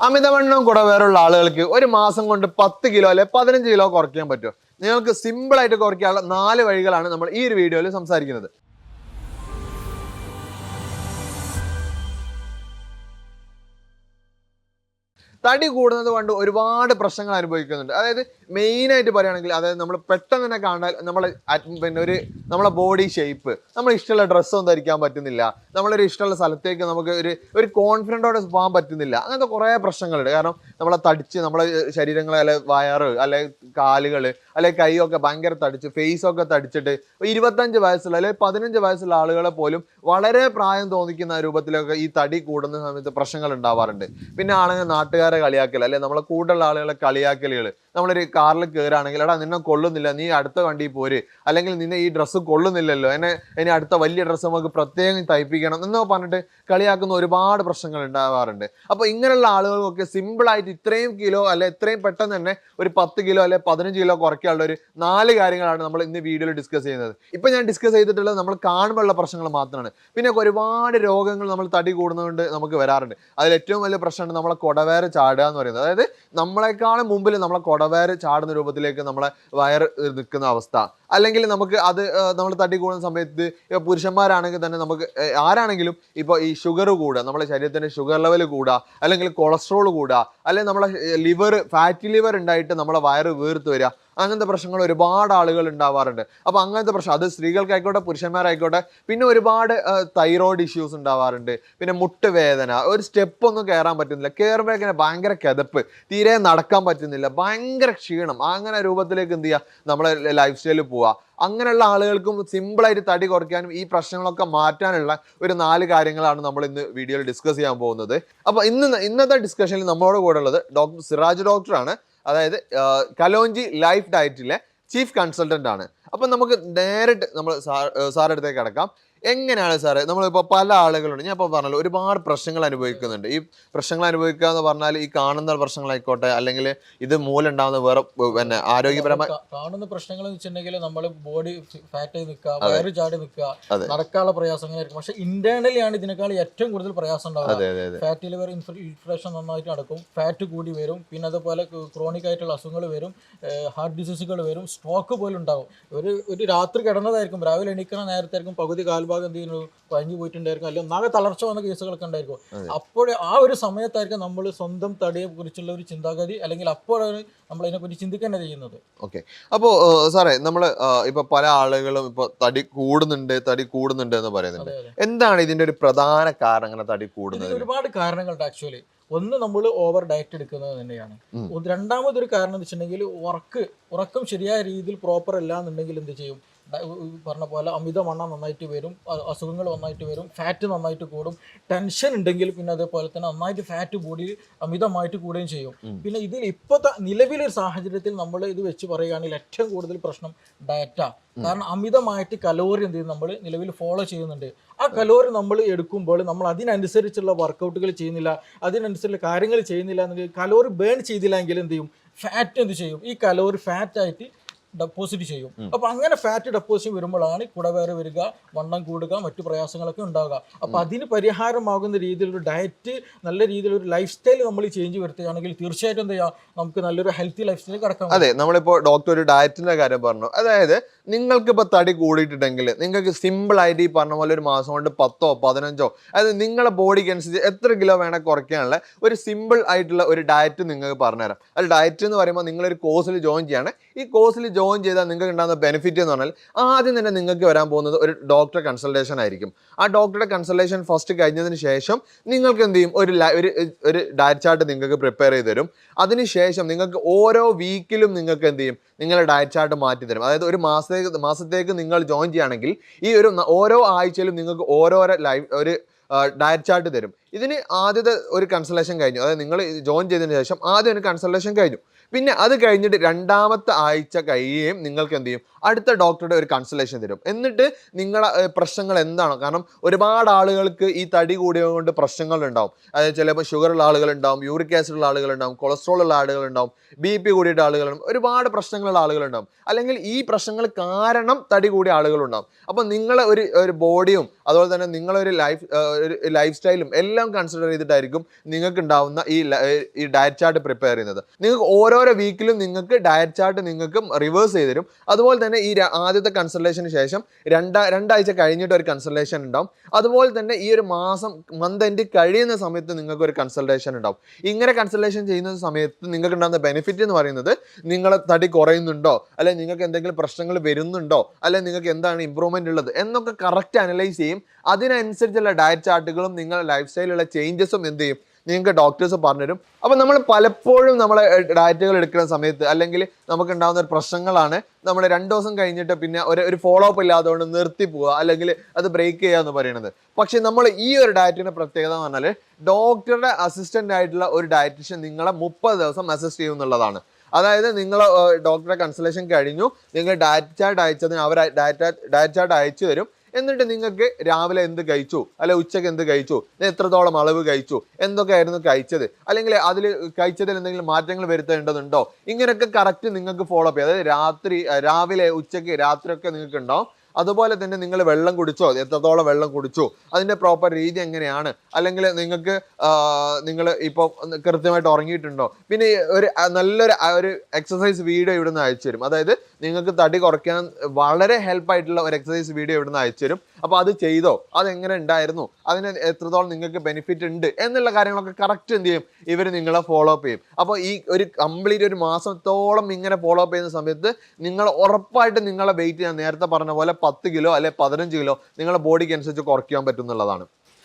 അമിതവണ്ണം കുടവേറുള്ള ആളുകൾക്ക് ഒരു മാസം കൊണ്ട് 10 കിലോ അല്ലെ 15 കിലോ കുറയ്ക്കാൻ പറ്റും. നിങ്ങൾക്ക് സിമ്പിൾ ആയിട്ട് കുറയ്ക്കാനുള്ള 4 വഴികളാണ് നമ്മൾ ഈ ഒരു വീഡിയോയിൽ സംസാരിക്കുന്നത്. തടി കൂടുന്നത് കൊണ്ട് ഒരുപാട് പ്രശ്നങ്ങൾ അനുഭവിക്കുന്നുണ്ട്. അതായത് മെയിനായിട്ട് പറയുകയാണെങ്കിൽ, അതായത് നമ്മൾ പെട്ടെന്ന് തന്നെ കാണാൻ നമ്മളെ ബോഡി ഷേപ്പ്, നമ്മൾ ഇഷ്ടമുള്ള ഡ്രസ്സൊന്നും ധരിക്കാൻ പറ്റുന്നില്ല, നമ്മളൊരു ഇഷ്ടമുള്ള സ്ഥലത്തേക്ക് നമുക്ക് ഒരു കോൺഫിഡൻറ്റോടെ പോകാൻ പറ്റുന്നില്ല. അങ്ങനത്തെ കുറേ പ്രശ്നങ്ങളുണ്ട്. കാരണം നമ്മളെ തടിച്ച് നമ്മളെ ശരീരങ്ങൾ അല്ലെ വയറ് അല്ലെ കാലുകൾ അല്ലെ കൈയൊക്കെ ഭയങ്കര തടിച്ച് ഫേസൊക്കെ തടിച്ചിട്ട് 25 വയസ്സുള്ള അല്ലെ 15 വയസ്സുള്ള ആളുകളെ പോലും വളരെ പ്രായം തോന്നിക്കുന്ന രൂപത്തിലൊക്കെ ഈ തടി കൂടുന്ന സമയത്ത് പ്രശ്നങ്ങൾ ഉണ്ടാവാറുണ്ട്. പിന്നെ ആണെങ്കിൽ നാട്ടുകാരെ കളിയാക്കൽ അല്ലെ നമ്മളെ കൂടുതലുള്ള ആളുകളെ കളിയാക്കലുകൾ. നമ്മളൊരു കാറിൽ കയറുകയാണെങ്കിൽ, എടാ നിന്നെ കൊള്ളുന്നില്ല, നീ അടുത്ത വണ്ടിയിൽ പോര്, അല്ലെങ്കിൽ നിന്നെ ഈ ഡ്രസ്സ് കൊള്ളുന്നില്ലല്ലോ, ഇനി അടുത്ത വലിയ ഡ്രസ്സ് നമുക്ക് പ്രത്യേകം തയ്പ്പിക്കണം എന്നോ പറഞ്ഞിട്ട് കളിയാക്കുന്ന ഒരുപാട് പ്രശ്നങ്ങൾ ഉണ്ടാവാറുണ്ട്. അപ്പോൾ ഇങ്ങനെയുള്ള ആളുകൾക്കൊക്കെ സിമ്പിളായിട്ട് ഇത്രയും കിലോ അല്ലെ ഇത്രയും പെട്ടെന്ന് തന്നെ ഒരു 10 കിലോ അല്ലെ 15 കിലോ കുറയ്ക്കാനുള്ള ഒരു 4 കാര്യങ്ങളാണ് നമ്മൾ ഇന്ന് വീഡിയോയിൽ ഡിസ്കസ് ചെയ്യുന്നത്. ഇപ്പം ഞാൻ ഡിസ്കസ് ചെയ്തിട്ടുള്ളത് നമ്മൾ കാണുമ്പോഴുള്ള പ്രശ്നങ്ങൾ മാത്രമാണ്. പിന്നെ ഒരുപാട് രോഗങ്ങൾ നമ്മൾ തടി കൂടുന്നതുകൊണ്ട് നമുക്ക് വരാറുണ്ട്. അതിൽ ഏറ്റവും വലിയ പ്രശ്നമാണ് നമ്മളെ കുടവേര ചാടുക എന്ന് പറയുന്നത്. അതായത് നമ്മളെക്കാളും മുമ്പിൽ നമ്മളെ കുടവേര ചാടുന്ന രൂപത്തിലേക്ക് നമ്മളെ വയർ നിൽക്കുന്ന അവസ്ഥ. അല്ലെങ്കിൽ നമുക്ക് അത് നമ്മൾ തടി കൂടുന്ന സമയത്ത് പുരുഷന്മാരാണെങ്കിൽ തന്നെ നമുക്ക് ആരാണെങ്കിലും ഇപ്പോൾ ഈ ഷുഗർ കൂടുക, നമ്മുടെ ശരീരത്തിൻ്റെ ഷുഗർ ലെവൽ കൂടുക, അല്ലെങ്കിൽ കൊളസ്ട്രോൾ കൂടുക, അല്ലെങ്കിൽ നമ്മളെ ലിവർ ഫാറ്റി ലിവർ ഉണ്ടായിട്ട് നമ്മളെ വയറ് വീർത്ത് വരിക, അങ്ങനത്തെ പ്രശ്നങ്ങൾ ഒരുപാട് ആളുകൾ ഉണ്ടാവാറുണ്ട്. അപ്പോൾ അങ്ങനത്തെ പ്രശ്നം അത് സ്ത്രീകൾക്കായിക്കോട്ടെ പുരുഷന്മാരായിക്കോട്ടെ. പിന്നെ ഒരുപാട് തൈറോയ്ഡ് ഇഷ്യൂസ് ഉണ്ടാവാറുണ്ട്. പിന്നെ മുട്ടുവേദന, ഒരു സ്റ്റെപ്പ് ഒന്നും കയറാൻ പറ്റുന്നില്ല, കയറുമ്പോഴേക്കിനെ ഭയങ്കര കിതപ്പ്, തീരെ നടക്കാൻ പറ്റുന്നില്ല, ഭയങ്കര ക്ഷീണം. അങ്ങനെ രൂപത്തിലേക്ക് എന്ത് ചെയ്യുക, നമ്മളെ ലൈഫ് സ്റ്റൈലിൽ പോവുക. അങ്ങനെയുള്ള ആളുകൾക്കും സിമ്പിളായിട്ട് തടി കുറയ്ക്കാനും ഈ പ്രശ്നങ്ങളൊക്കെ മാറ്റാനുള്ള ഒരു 4 കാര്യങ്ങളാണ് നമ്മൾ ഇന്ന് വീഡിയോയിൽ ഡിസ്കസ് ചെയ്യാൻ പോകുന്നത്. അപ്പോൾ ഇന്നത്തെ ഡിസ്കഷനിൽ നമ്മളോട് കൂടെ ഉള്ളത് ഡോക്ടർ സിറാജ് ഡോക്ടറാണ്. അതായത് കലോഞ്ചി ലൈഫ് ഡയറ്റിലെ ചീഫ് കൺസൾട്ടൻ്റ് ആണ്. അപ്പം നമുക്ക് നേരിട്ട് നമ്മൾ സാറിൻ്റെ അടുത്തേക്ക് കിടക്കാം. എങ്ങനെയാണ് സാറേ, നമ്മളിപ്പോൾ പല ആളുകളുണ്ട്, ഞാൻ ഇപ്പോൾ പറഞ്ഞല്ലോ ഒരുപാട് പ്രശ്നങ്ങൾ അനുഭവിക്കുന്നുണ്ട്. ഈ പ്രശ്നങ്ങൾ അനുഭവിക്കുക എന്ന് പറഞ്ഞാൽ ഈ കാണുന്ന പ്രശ്നങ്ങളായിക്കോട്ടെ, അല്ലെങ്കിൽ ഇത് മൂലം ഉണ്ടാകുന്ന വേറെ പിന്നെ ആരോഗ്യപരമായി കാണുന്ന പ്രശ്നങ്ങൾ എന്ന് വെച്ചിട്ടുണ്ടെങ്കിൽ നമ്മൾ ബോഡി ഫാറ്റ് നിൽക്കുക, വയറ് ചാടി നിൽക്കുക, നടക്കാനുള്ള പ്രയാസങ്ങളായിരിക്കും. പക്ഷെ ഇന്റേണലി ആണ് ഇതിനേക്കാൾ ഏറ്റവും കൂടുതൽ പ്രയാസം ഉണ്ടാവുക. ഫാറ്റ് ലിവർ ഇൻഫ്ലേഷൻ നന്നായിട്ട് നടക്കും, ഫാറ്റ് കൂടി വരും, പിന്നെ അതുപോലെ ക്രോണിക് ആയിട്ടുള്ള അസുഖങ്ങൾ വരും, ഹാർട്ട് ഡിസീസുകൾ വരും, സ്ട്രോക്ക് പോലും ഉണ്ടാവും. ഒരു രാത്രി കിടന്നതായിരിക്കും, രാവിലെ എണീക്കുന്ന നേരത്തായിരിക്കും പകുതി കാൽഭാഗം എന്ത് ചെയ്യുന്നു കഴിഞ്ഞു പോയിട്ടുണ്ടായിരിക്കും, അല്ലെങ്കിൽ ഒന്നാകെ തളർച്ച വന്ന കേസുകളൊക്കെ ഉണ്ടായിരിക്കും. അപ്പോൾ ആ ഒരു സമയത്തായിരിക്കും നമ്മൾ സ്വന്തം തടിയെ കുറിച്ചുള്ള ഒരു ചിന്താഗതി, അല്ലെങ്കിൽ അപ്പോഴാണ് നമ്മൾ അതിനെപ്പറ്റി ചിന്തിക്കാൻ ചെയ്യുന്നത്. ഓക്കെ. അപ്പോൾ സാറേ, നമ്മൾ ഇപ്പൊ പല ആളുകളും ഇപ്പൊ തടി കൂടുന്നുണ്ട് എന്ന് പറയുന്നുണ്ട്. എന്താണ് ഇതിന്റെ ഒരു പ്രധാന കാരണം അങ്ങനെ തടി കൂടുന്നത്? ഒരുപാട് കാരണങ്ങളുണ്ട് ആക്ച്വലി. ഒന്ന്, നമ്മൾ ഓവർ ഡയറ്റ് എടുക്കുന്നത് തന്നെയാണ്. രണ്ടാമതൊരു കാരണം എന്ന് വെച്ചിട്ടുണ്ടെങ്കിൽ ഉറക്കം ശരിയായ രീതിയിൽ പ്രോപ്പർ അല്ല എന്നുണ്ടെങ്കിൽ എന്ത് ചെയ്യും, പറഞ്ഞ പോലെ അമിതവണ്ണം നന്നായിട്ട് വരും, അസുഖങ്ങൾ നന്നായിട്ട് വരും, ഫാറ്റ് നന്നായിട്ട് കൂടും. ടെൻഷൻ ഉണ്ടെങ്കിൽ പിന്നെ അതേപോലെ തന്നെ നന്നായിട്ട് ഫാറ്റ് ബോഡിയിൽ അമിതമായിട്ട് കൂടുകയും ചെയ്യും. പിന്നെ ഇതിൽ ഇപ്പോഴത്തെ നിലവിലൊരു സാഹചര്യത്തിൽ നമ്മൾ ഇത് വെച്ച് പറയുകയാണെങ്കിൽ ഏറ്റവും കൂടുതൽ പ്രശ്നം ഡയറ്റാണ്. കാരണം അമിതമായിട്ട് കലോറി എന്ത് ചെയ്യും നമ്മൾ നിലവിൽ ഫോളോ ചെയ്യുന്നുണ്ട്. ആ കലോറി നമ്മൾ എടുക്കുമ്പോൾ നമ്മൾ അതിനനുസരിച്ചുള്ള വർക്കൗട്ടുകൾ ചെയ്യുന്നില്ല, അതിനനുസരിച്ചുള്ള കാര്യങ്ങൾ ചെയ്യുന്നില്ല എന്നുണ്ടെങ്കിൽ, കലോറി ബേൺ ചെയ്തില്ലെങ്കിൽ എന്ത് ചെയ്യും, ഫാറ്റ് എന്ത് ചെയ്യും, ഈ കലോറി ഫാറ്റായിട്ട് ഡെപ്പോസിറ്റ് ചെയ്യും. അപ്പൊ അങ്ങനെ ഫാറ്റ് ഡെപ്പോസിറ്റ് വരുമ്പോഴാണ് കുടവേറ് വരിക, വണ്ണം കൂടുക, മറ്റു പ്രയാസങ്ങളൊക്കെ ഉണ്ടാവുക. അപ്പൊ അതിന് പരിഹാരമാകുന്ന രീതിയിലൊരു ഡയറ്റ്, നല്ല രീതിയിലൊരു ലൈഫ് സ്റ്റൈൽ നമ്മൾ ചേഞ്ച് വരുത്തുകയാണെങ്കിൽ തീർച്ചയായിട്ടും എന്ത് ചെയ്യാം, നമുക്ക് നല്ലൊരു ഹെൽത്തി ലൈഫ് സ്റ്റൈൽ കിടക്കാം. അതെ, നമ്മളിപ്പോൾ ഡോക്ടർ ഒരു ഡയറ്റിന്റെ കാര്യം പറഞ്ഞു. അതായത് നിങ്ങൾക്ക് ഇപ്പോൾ തടി കൂടിയിട്ടുണ്ടെങ്കിൽ നിങ്ങൾക്ക് സിമ്പിൾ ആയിട്ട് ഈ പറഞ്ഞ പോലെ ഒരു മാസം കൊണ്ട് 10ഓ 15ഓ, അതായത് നിങ്ങളുടെ ബോഡിക്ക് അനുസരിച്ച് എത്ര കിലോ വേണേൽ കുറയ്ക്കാനുള്ള ഒരു സിമ്പിൾ ആയിട്ടുള്ള ഒരു ഡയറ്റ് നിങ്ങൾക്ക് പറഞ്ഞുതരാം. അത് ഡയറ്റ് എന്ന് പറയുമ്പോൾ നിങ്ങളൊരു കോഴ്സിൽ ജോയിൻ ചെയ്യാണ്. ഈ കോഴ്സിൽ ജോയിൻ ചെയ്താൽ നിങ്ങൾക്ക് ഉണ്ടാകുന്ന ബെനിഫിറ്റ് എന്ന് പറഞ്ഞാൽ ആദ്യം തന്നെ നിങ്ങൾക്ക് വരാൻ പോകുന്നത് ഒരു ഡോക്ടറെ കൺസൾട്ടേഷൻ ആയിരിക്കും. ആ ഡോക്ടറുടെ കൺസൾട്ടേഷൻ ഫസ്റ്റ് കഴിഞ്ഞതിന് ശേഷം നിങ്ങൾക്ക് എന്ത് ചെയ്യും, ഒരു ഡയറ്റ് ചാർട്ട് നിങ്ങൾക്ക് പ്രിപ്പയർ ചെയ്ത് തരും. അതിനുശേഷം നിങ്ങൾക്ക് ഓരോ വീക്കിലും നിങ്ങൾക്ക് എന്ത് ചെയ്യും, നിങ്ങളുടെ ഡയറ്റ് ചാർട്ട് മാറ്റി തരും. അതായത് ഒരു മാസത്തേക്ക് നിങ്ങൾ ജോയിൻ ചെയ്യുകയാണെങ്കിൽ ഈ ഓരോ ആഴ്ചയിലും നിങ്ങൾക്ക് ഓരോരോ ഒരു ഡയറ്റ് ചാർട്ട് തരും. ഇതിന് ആദ്യത്തെ ഒരു കൺസൾട്ടേഷൻ കഴിഞ്ഞു, അതായത് നിങ്ങൾ ജോയിൻ ചെയ്തതിന് ശേഷം ആദ്യം ഒരു കൺസൾട്ടേഷൻ കഴിഞ്ഞു. പിന്നെ അത് കഴിഞ്ഞിട്ട് രണ്ടാമത്തെ ആഴ്ച കഴിയുകയും നിങ്ങൾക്ക് എന്ത് ചെയ്യും, അടുത്ത ഡോക്ടറുടെ ഒരു കൺസൾട്ടേഷൻ തരും. എന്നിട്ട് നിങ്ങളെ പ്രശ്നങ്ങൾ എന്താണോ, കാരണം ഒരുപാട് ആളുകൾക്ക് ഈ തടി കൂടിയത് കൊണ്ട് പ്രശ്നങ്ങളുണ്ടാവും. അതായത് ചിലപ്പോൾ ഷുഗറുള്ള ആളുകളുണ്ടാവും, യൂറിക് ആസിഡ് ഉള്ള ആളുകളുണ്ടാവും, കൊളസ്ട്രോൾ ഉള്ള ആളുകളുണ്ടാവും, BP കൂടിയിട്ട് ആളുകളുണ്ടാവും, ഒരുപാട് പ്രശ്നങ്ങളുള്ള ആളുകളുണ്ടാവും. അല്ലെങ്കിൽ ഈ പ്രശ്നങ്ങൾ കാരണം തടി കൂടിയ ആളുകളുണ്ടാവും. അപ്പോൾ നിങ്ങളെ ഒരു ബോഡിയും അതുപോലെ തന്നെ നിങ്ങളൊരു ലൈഫ് സ്റ്റൈലും എല്ലാം ഇതെല്ലാം കൺസിഡർ ചെയ്തിട്ടായിരിക്കും നിങ്ങൾക്ക് ഉണ്ടാവുന്ന ഈ ഡയറ്റ് ചാർട്ട് പ്രിപ്പയർ ചെയ്യുന്നത്. നിങ്ങൾക്ക് ഓരോരോ വീക്കിലും നിങ്ങൾക്ക് ഡയറ്റ് ചാർട്ട് നിങ്ങൾക്ക് റിവേഴ്സ് ചെയ്ത് തരും. അതുപോലെ തന്നെ ഈ ആദ്യത്തെ കൺസൾട്ടേഷന് ശേഷം രണ്ടാഴ്ച കഴിഞ്ഞിട്ട് ഒരു കൺസൾട്ടേഷൻ ഉണ്ടാവും. അതുപോലെ തന്നെ ഈ ഒരു മന്ത് എൻഡ് കഴിയുന്ന സമയത്ത് നിങ്ങൾക്ക് ഒരു കൺസൾട്ടേഷൻ ഉണ്ടാവും. ഇങ്ങനെ കൺസൾട്ടേഷൻ ചെയ്യുന്ന സമയത്ത് നിങ്ങൾക്ക് ഉണ്ടാകുന്ന ബെനിഫിറ്റ് എന്ന് പറയുന്നത് നിങ്ങളെ തടി കുറയുന്നുണ്ടോ, അല്ലെങ്കിൽ നിങ്ങൾക്ക് എന്തെങ്കിലും പ്രശ്നങ്ങൾ വരുന്നുണ്ടോ, അല്ലെങ്കിൽ നിങ്ങൾക്ക് എന്താണ് ഇമ്പ്രൂവ്മെന്റ് ഉള്ളത് എന്നൊക്കെ കറക്റ്റ് അനലൈസ് ചെയ്യും. അതിനനുസരിച്ചുള്ള ഡയറ്റ് ചാർട്ടുകളും നിങ്ങളുടെ ലൈഫ് സ്റ്റൈലിലുള്ള ചേഞ്ചസും എന്ത് ചെയ്യും നിങ്ങൾക്ക് ഡോക്ടേഴ്സ് പറഞ്ഞുതരും. അപ്പം നമ്മൾ പലപ്പോഴും നമ്മളെ ഡയറ്റുകൾ എടുക്കുന്ന സമയത്ത് അല്ലെങ്കിൽ നമുക്ക് ഉണ്ടാകുന്ന ഒരു പ്രശ്നങ്ങളാണ് നമ്മൾ 2 ദിവസം കഴിഞ്ഞിട്ട് പിന്നെ ഒരു ഫോളോ അപ്പ് ഇല്ലാത്തതുകൊണ്ട് നിർത്തി പോവുക അല്ലെങ്കിൽ അത് ബ്രേക്ക് ചെയ്യുക എന്ന് പറയുന്നത്. പക്ഷെ നമ്മൾ ഈ ഒരു ഡയറ്റിന്റെ പ്രത്യേകത എന്ന് പറഞ്ഞാൽ ഡോക്ടറുടെ അസിസ്റ്റന്റ് ആയിട്ടുള്ള ഒരു ഡയറ്റീഷ്യൻ നിങ്ങളെ 30 ദിവസം അസിസ്റ്റ് ചെയ്യും എന്നുള്ളതാണ്. അതായത് നിങ്ങൾ ഡോക്ടറെ കൺസൾട്ടേഷൻ കഴിഞ്ഞു, നിങ്ങൾ ഡയറ്റ് ചാർട്ട് അയച്ചതിന് അവർ ഡയറ്റ് ചാർട്ട് അയച്ചു തരും. എന്നിട്ട് നിങ്ങൾക്ക് രാവിലെ എന്ത് കഴിച്ചു, അല്ലെ ഉച്ചയ്ക്ക് എന്ത് കഴിച്ചു, എത്രത്തോളം അളവ് കഴിച്ചു, എന്തൊക്കെയായിരുന്നു കഴിച്ചത്, അല്ലെങ്കിൽ അതിൽ കഴിച്ചതിൽ എന്തെങ്കിലും മാറ്റങ്ങൾ വരുത്തേണ്ടതുണ്ടോ, ഇങ്ങനെയൊക്കെ കറക്റ്റ് നിങ്ങൾക്ക് ഫോളോ അപ്പ് ചെയ്യാം. അതായത് രാവിലെ ഉച്ചയ്ക്ക് രാത്രിയൊക്കെ നിങ്ങൾക്ക് ഉണ്ടാവും. അതുപോലെ തന്നെ നിങ്ങൾ വെള്ളം കുടിച്ചോ, എത്രത്തോളം വെള്ളം കുടിച്ചു, അതിൻ്റെ പ്രോപ്പർ രീതി എങ്ങനെയാണ്, അല്ലെങ്കിൽ നിങ്ങൾ ഇപ്പോൾ കൃത്യമായിട്ട് ഉറങ്ങിയിട്ടുണ്ടോ. പിന്നെ നല്ലൊരു എക്സസൈസ് വീഡിയോ ഇവിടുന്ന് അയച്ചു തരും. അതായത് നിങ്ങൾക്ക് തടി കുറയ്ക്കാൻ വളരെ ഹെൽപ്പായിട്ടുള്ള ഒരു എക്സസൈസ് വീഡിയോ ഇവിടുന്ന് അയച്ചു തരും. അപ്പോൾ അത് ചെയ്തോ, അതെങ്ങനെ ഉണ്ടായിരുന്നു, അതിന് എത്രത്തോളം നിങ്ങൾക്ക് ബെനിഫിറ്റ് ഉണ്ട് എന്നുള്ള കാര്യങ്ങളൊക്കെ കറക്റ്റ് എന്ത് ചെയ്യും ഇവർ നിങ്ങളെ ഫോളോ അപ്പ് ചെയ്യും. അപ്പോൾ ഈ ഒരു കംപ്ലീറ്റ് ഒരു മാസത്തോളം ഇങ്ങനെ ഫോളോ അപ്പ് ചെയ്യുന്ന സമയത്ത് നിങ്ങൾ ഉറപ്പായിട്ട് നിങ്ങളെ വെയിറ്റ്, ഞാൻ നേരത്തെ പറഞ്ഞ പോലെ 10 കിലോ അല്ലെ 15 കിലോ നിങ്ങളുടെ ബോഡിക്ക് അനുസരിച്ച് കുറയ്ക്കാൻ പറ്റും എന്നുള്ളതാണ്.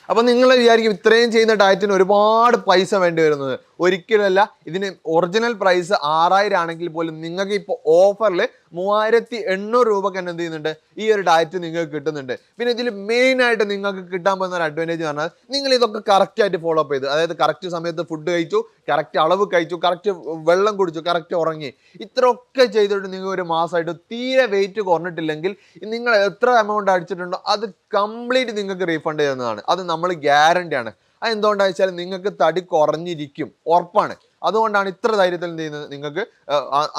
അപ്പം നിങ്ങൾ വിചാരിക്കും ഇത്രയും ചെയ്യുന്ന ഡയറ്റിന് ഒരുപാട് പൈസ വേണ്ടി വരുന്നത്. ഒരിക്കലല്ല. ഇതിന് ഒറിജിനൽ പ്രൈസ് 6000 ആണെങ്കിൽ പോലും നിങ്ങൾക്ക് ഇപ്പോൾ ഓഫറിൽ 3800 രൂപക്ക് തന്നെ എന്ത് ചെയ്യുന്നുണ്ട് ഈ ഒരു ഡയറ്റ് നിങ്ങൾക്ക് കിട്ടുന്നുണ്ട്. പിന്നെ ഇതിൽ മെയിനായിട്ട് നിങ്ങൾക്ക് കിട്ടാൻ പോകുന്ന ഒരു അഡ്വാൻറ്റേജ് പറഞ്ഞാൽ നിങ്ങൾ ഇതൊക്കെ കറക്റ്റായിട്ട് ഫോളോ അപ്പ് ചെയ്ത്, അതായത് കറക്റ്റ് സമയത്ത് ഫുഡ് കഴിച്ചു, കറക്റ്റ് അളവ് കഴിച്ചു, കറക്റ്റ് വെള്ളം കുടിച്ചു, കറക്റ്റ് ഉറങ്ങി, ഇത്രയൊക്കെ ചെയ്തിട്ട് നിങ്ങൾ ഒരു മാസമായിട്ട് തീരെ വെയിറ്റ് കുറഞ്ഞിട്ടില്ലെങ്കിൽ നിങ്ങൾ എത്ര എമൗണ്ട് അടിച്ചിട്ടുണ്ടോ അത് കംപ്ലീറ്റ് നിങ്ങൾക്ക് റീഫണ്ട് ചെയ്യുന്നതാണ്. അത് നമ്മൾ ഗ്യാരണ്ടിയാണ്. അത് എന്തുകൊണ്ടാണെന്ന് വെച്ചാൽ നിങ്ങൾക്ക് തടി കുറഞ്ഞിരിക്കും, ഉറപ്പാണ്. അതുകൊണ്ടാണ് ഇത്ര ധൈര്യത്തിൽ ചെയ്യുന്നത്. നിങ്ങൾക്ക്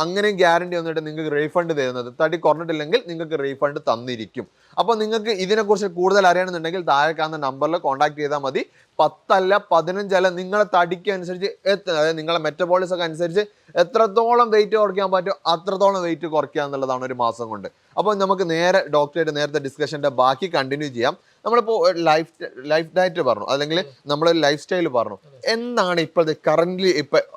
അങ്ങനെയും ഗ്യാരണ്ടി വന്നിട്ട് നിങ്ങൾക്ക് റീഫണ്ട് തരുന്നത്. തടി കുറഞ്ഞിട്ടില്ലെങ്കിൽ നിങ്ങൾക്ക് റീഫണ്ട് തന്നിരിക്കും. അപ്പോൾ നിങ്ങൾക്ക് ഇതിനെക്കുറിച്ച് കൂടുതൽ അറിയണമെന്നുണ്ടെങ്കിൽ താഴെ കാണുന്ന നമ്പറിൽ കോൺടാക്ട് ചെയ്താൽ മതി. 10 അല്ല 15 അല്ല, നിങ്ങളെ തടിക്ക് അനുസരിച്ച് അതായത് നിങ്ങളെ മെറ്റബോളിസം ഒക്കെ അനുസരിച്ച് എത്രത്തോളം വെയിറ്റ് കുറയ്ക്കാൻ പറ്റുമോ അത്രത്തോളം വെയിറ്റ് കുറയ്ക്കുക എന്നുള്ളതാണ് ഒരു മാസം കൊണ്ട്. അപ്പോൾ നമുക്ക് ഡോക്ടറായിട്ട് നേരത്തെ ഡിസ്കഷൻ്റെ ബാക്കി കണ്ടിന്യൂ ചെയ്യാം. നമ്മളിപ്പോൾ ലൈഫ് ഡയറ്റ് പറഞ്ഞു, അല്ലെങ്കിൽ നമ്മൾ ലൈഫ് സ്റ്റൈൽ പറഞ്ഞു. എന്താണ് ഇപ്പോഴത്തെ കറന്റ്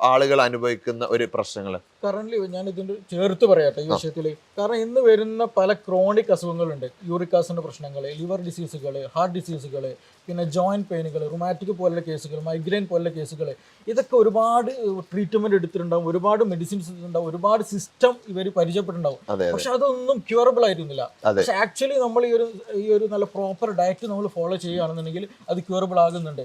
ആളുകൾ അനുഭവിക്കുന്ന ഒരു പ്രശ്നങ്ങൾ? കറന്റ് ഞാൻ ഇതിൻ്റെ ചേർത്ത് പറയട്ടെ ഈ വിഷയത്തിൽ. കാരണം ഇന്ന് വരുന്ന പല ക്രോണിക് അസുഖങ്ങളുണ്ട്. യൂറിക് ആസിഡിന്റെ പ്രശ്നങ്ങൾ, ലിവർ ഡിസീസുകൾ, ഹാർട്ട് ഡിസീസുകൾ, പിന്നെ ജോയിന്റ് പെയിനുകൾ, റുമാറ്റിക് പോലുള്ള കേസുകൾ, മൈഗ്രെയിൻ പോലുള്ള കേസുകൾ, ഇതൊക്കെ ഒരുപാട് ട്രീറ്റ്മെന്റ് എടുത്തിട്ടുണ്ടാവും, ഒരുപാട് മെഡിസിൻസ് ഉണ്ടാവും, ഒരുപാട് സിസ്റ്റം ഇവർ പരിചയപ്പെട്ടിട്ടുണ്ടാവും. പക്ഷെ അതൊന്നും ക്യൂറബിൾ ആയിരുന്നില്ല. പക്ഷെ ആക്ച്വലി നമ്മൾ ഈ ഒരു നല്ല പ്രോപ്പർ ഡയറ്റ് നമ്മൾ ഫോളോ ചെയ്യുകയാണെന്നുണ്ടെങ്കിൽ അത് ക്യൂറബിൾ ആകുന്നുണ്ട്.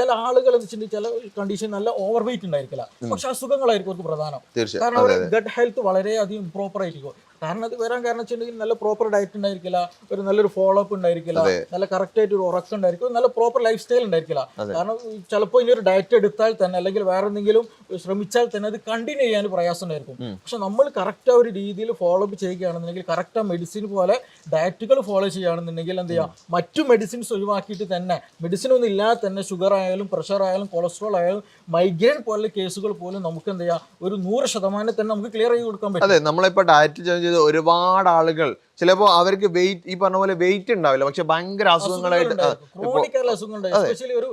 ചില ആളുകൾ എന്ന് വെച്ചിട്ടുണ്ടെങ്കിൽ ചില കണ്ടീഷൻ നല്ല ഓവർ വെയിറ്റ് ഉണ്ടായിരിക്കില്ല, പക്ഷെ അസുഖങ്ങളായിരിക്കും അവർക്ക് പ്രധാനം. കാരണം അവർ ഗട്ട് ഹെൽത്ത് വളരെയധികം ഇംപ്രോപ്പർ ആയിരിക്കും. കാരണം അത് വരാൻ കാരണം വെച്ചിട്ടുണ്ടെങ്കിൽ നല്ല പ്രോപ്പർ ഡയറ്റ് ഉണ്ടായിരിക്കില്ല, ഒരു നല്ലൊരു ഫോളോ അപ്പ് ഉണ്ടായിരിക്കില്ല, നല്ല കറക്റ്റ് ആയിട്ട് ഒരു ഉറക്കം ഉണ്ടായിരിക്കും, നല്ല പ്രോപ്പർ ലൈഫ് സ്റ്റൈൽ ഉണ്ടായിരിക്കില്ല. കാരണം ചിലപ്പോൾ ഇനി ഒരു ഡയറ്റ് എടുത്താൽ തന്നെ അല്ലെങ്കിൽ വേറെ എന്തെങ്കിലും ശ്രമിച്ചാൽ തന്നെ അത് കണ്ടിന്യൂ ചെയ്യാൻ പ്രയാസം ഉണ്ടായിരിക്കും. പക്ഷെ നമ്മൾ കറക്റ്റ് ആ ഒരു രീതിയിൽ ഫോളോ അപ്പ് ചെയ്യുകയാണെന്നുണ്ടെങ്കിൽ, കറക്റ്റ് ആ മെഡിസിൻ പോലെ ഡയറ്റുകൾ ഫോളോ ചെയ്യുകയാണെന്നുണ്ടെങ്കിൽ എന്ത് ചെയ്യാം, മറ്റു മെഡിസിൻസ് ഒഴിവാക്കിയിട്ട് തന്നെ, മെഡിസിൻ ഒന്നും ഇല്ലാതെ തന്നെ ഷുഗർ ആയാലും പ്രഷർ ആയാലും കൊളസ്ട്രോൾ ആയാലും മൈഗ്രെയിൻ പോലുള്ള കേസുകൾ പോലും നമുക്ക് എന്ത് ചെയ്യാം ഒരു 100% തന്നെ നമുക്ക് ക്ലിയർ ചെയ്ത് കൊടുക്കാൻ പറ്റും. അതെ, നമ്മളിപ്പോൾ ഡയറ്റ് ഒരുപാട് ആളുകൾ ചിലപ്പോൾ അവർക്ക് വെയിറ്റ് ഈ പറഞ്ഞ പോലെ വെയിറ്റ് ഉണ്ടാവില്ല, പക്ഷെ ഭയങ്കര അസുഖങ്ങളായിട്ട് എസ്പെഷ്യലി ഒരു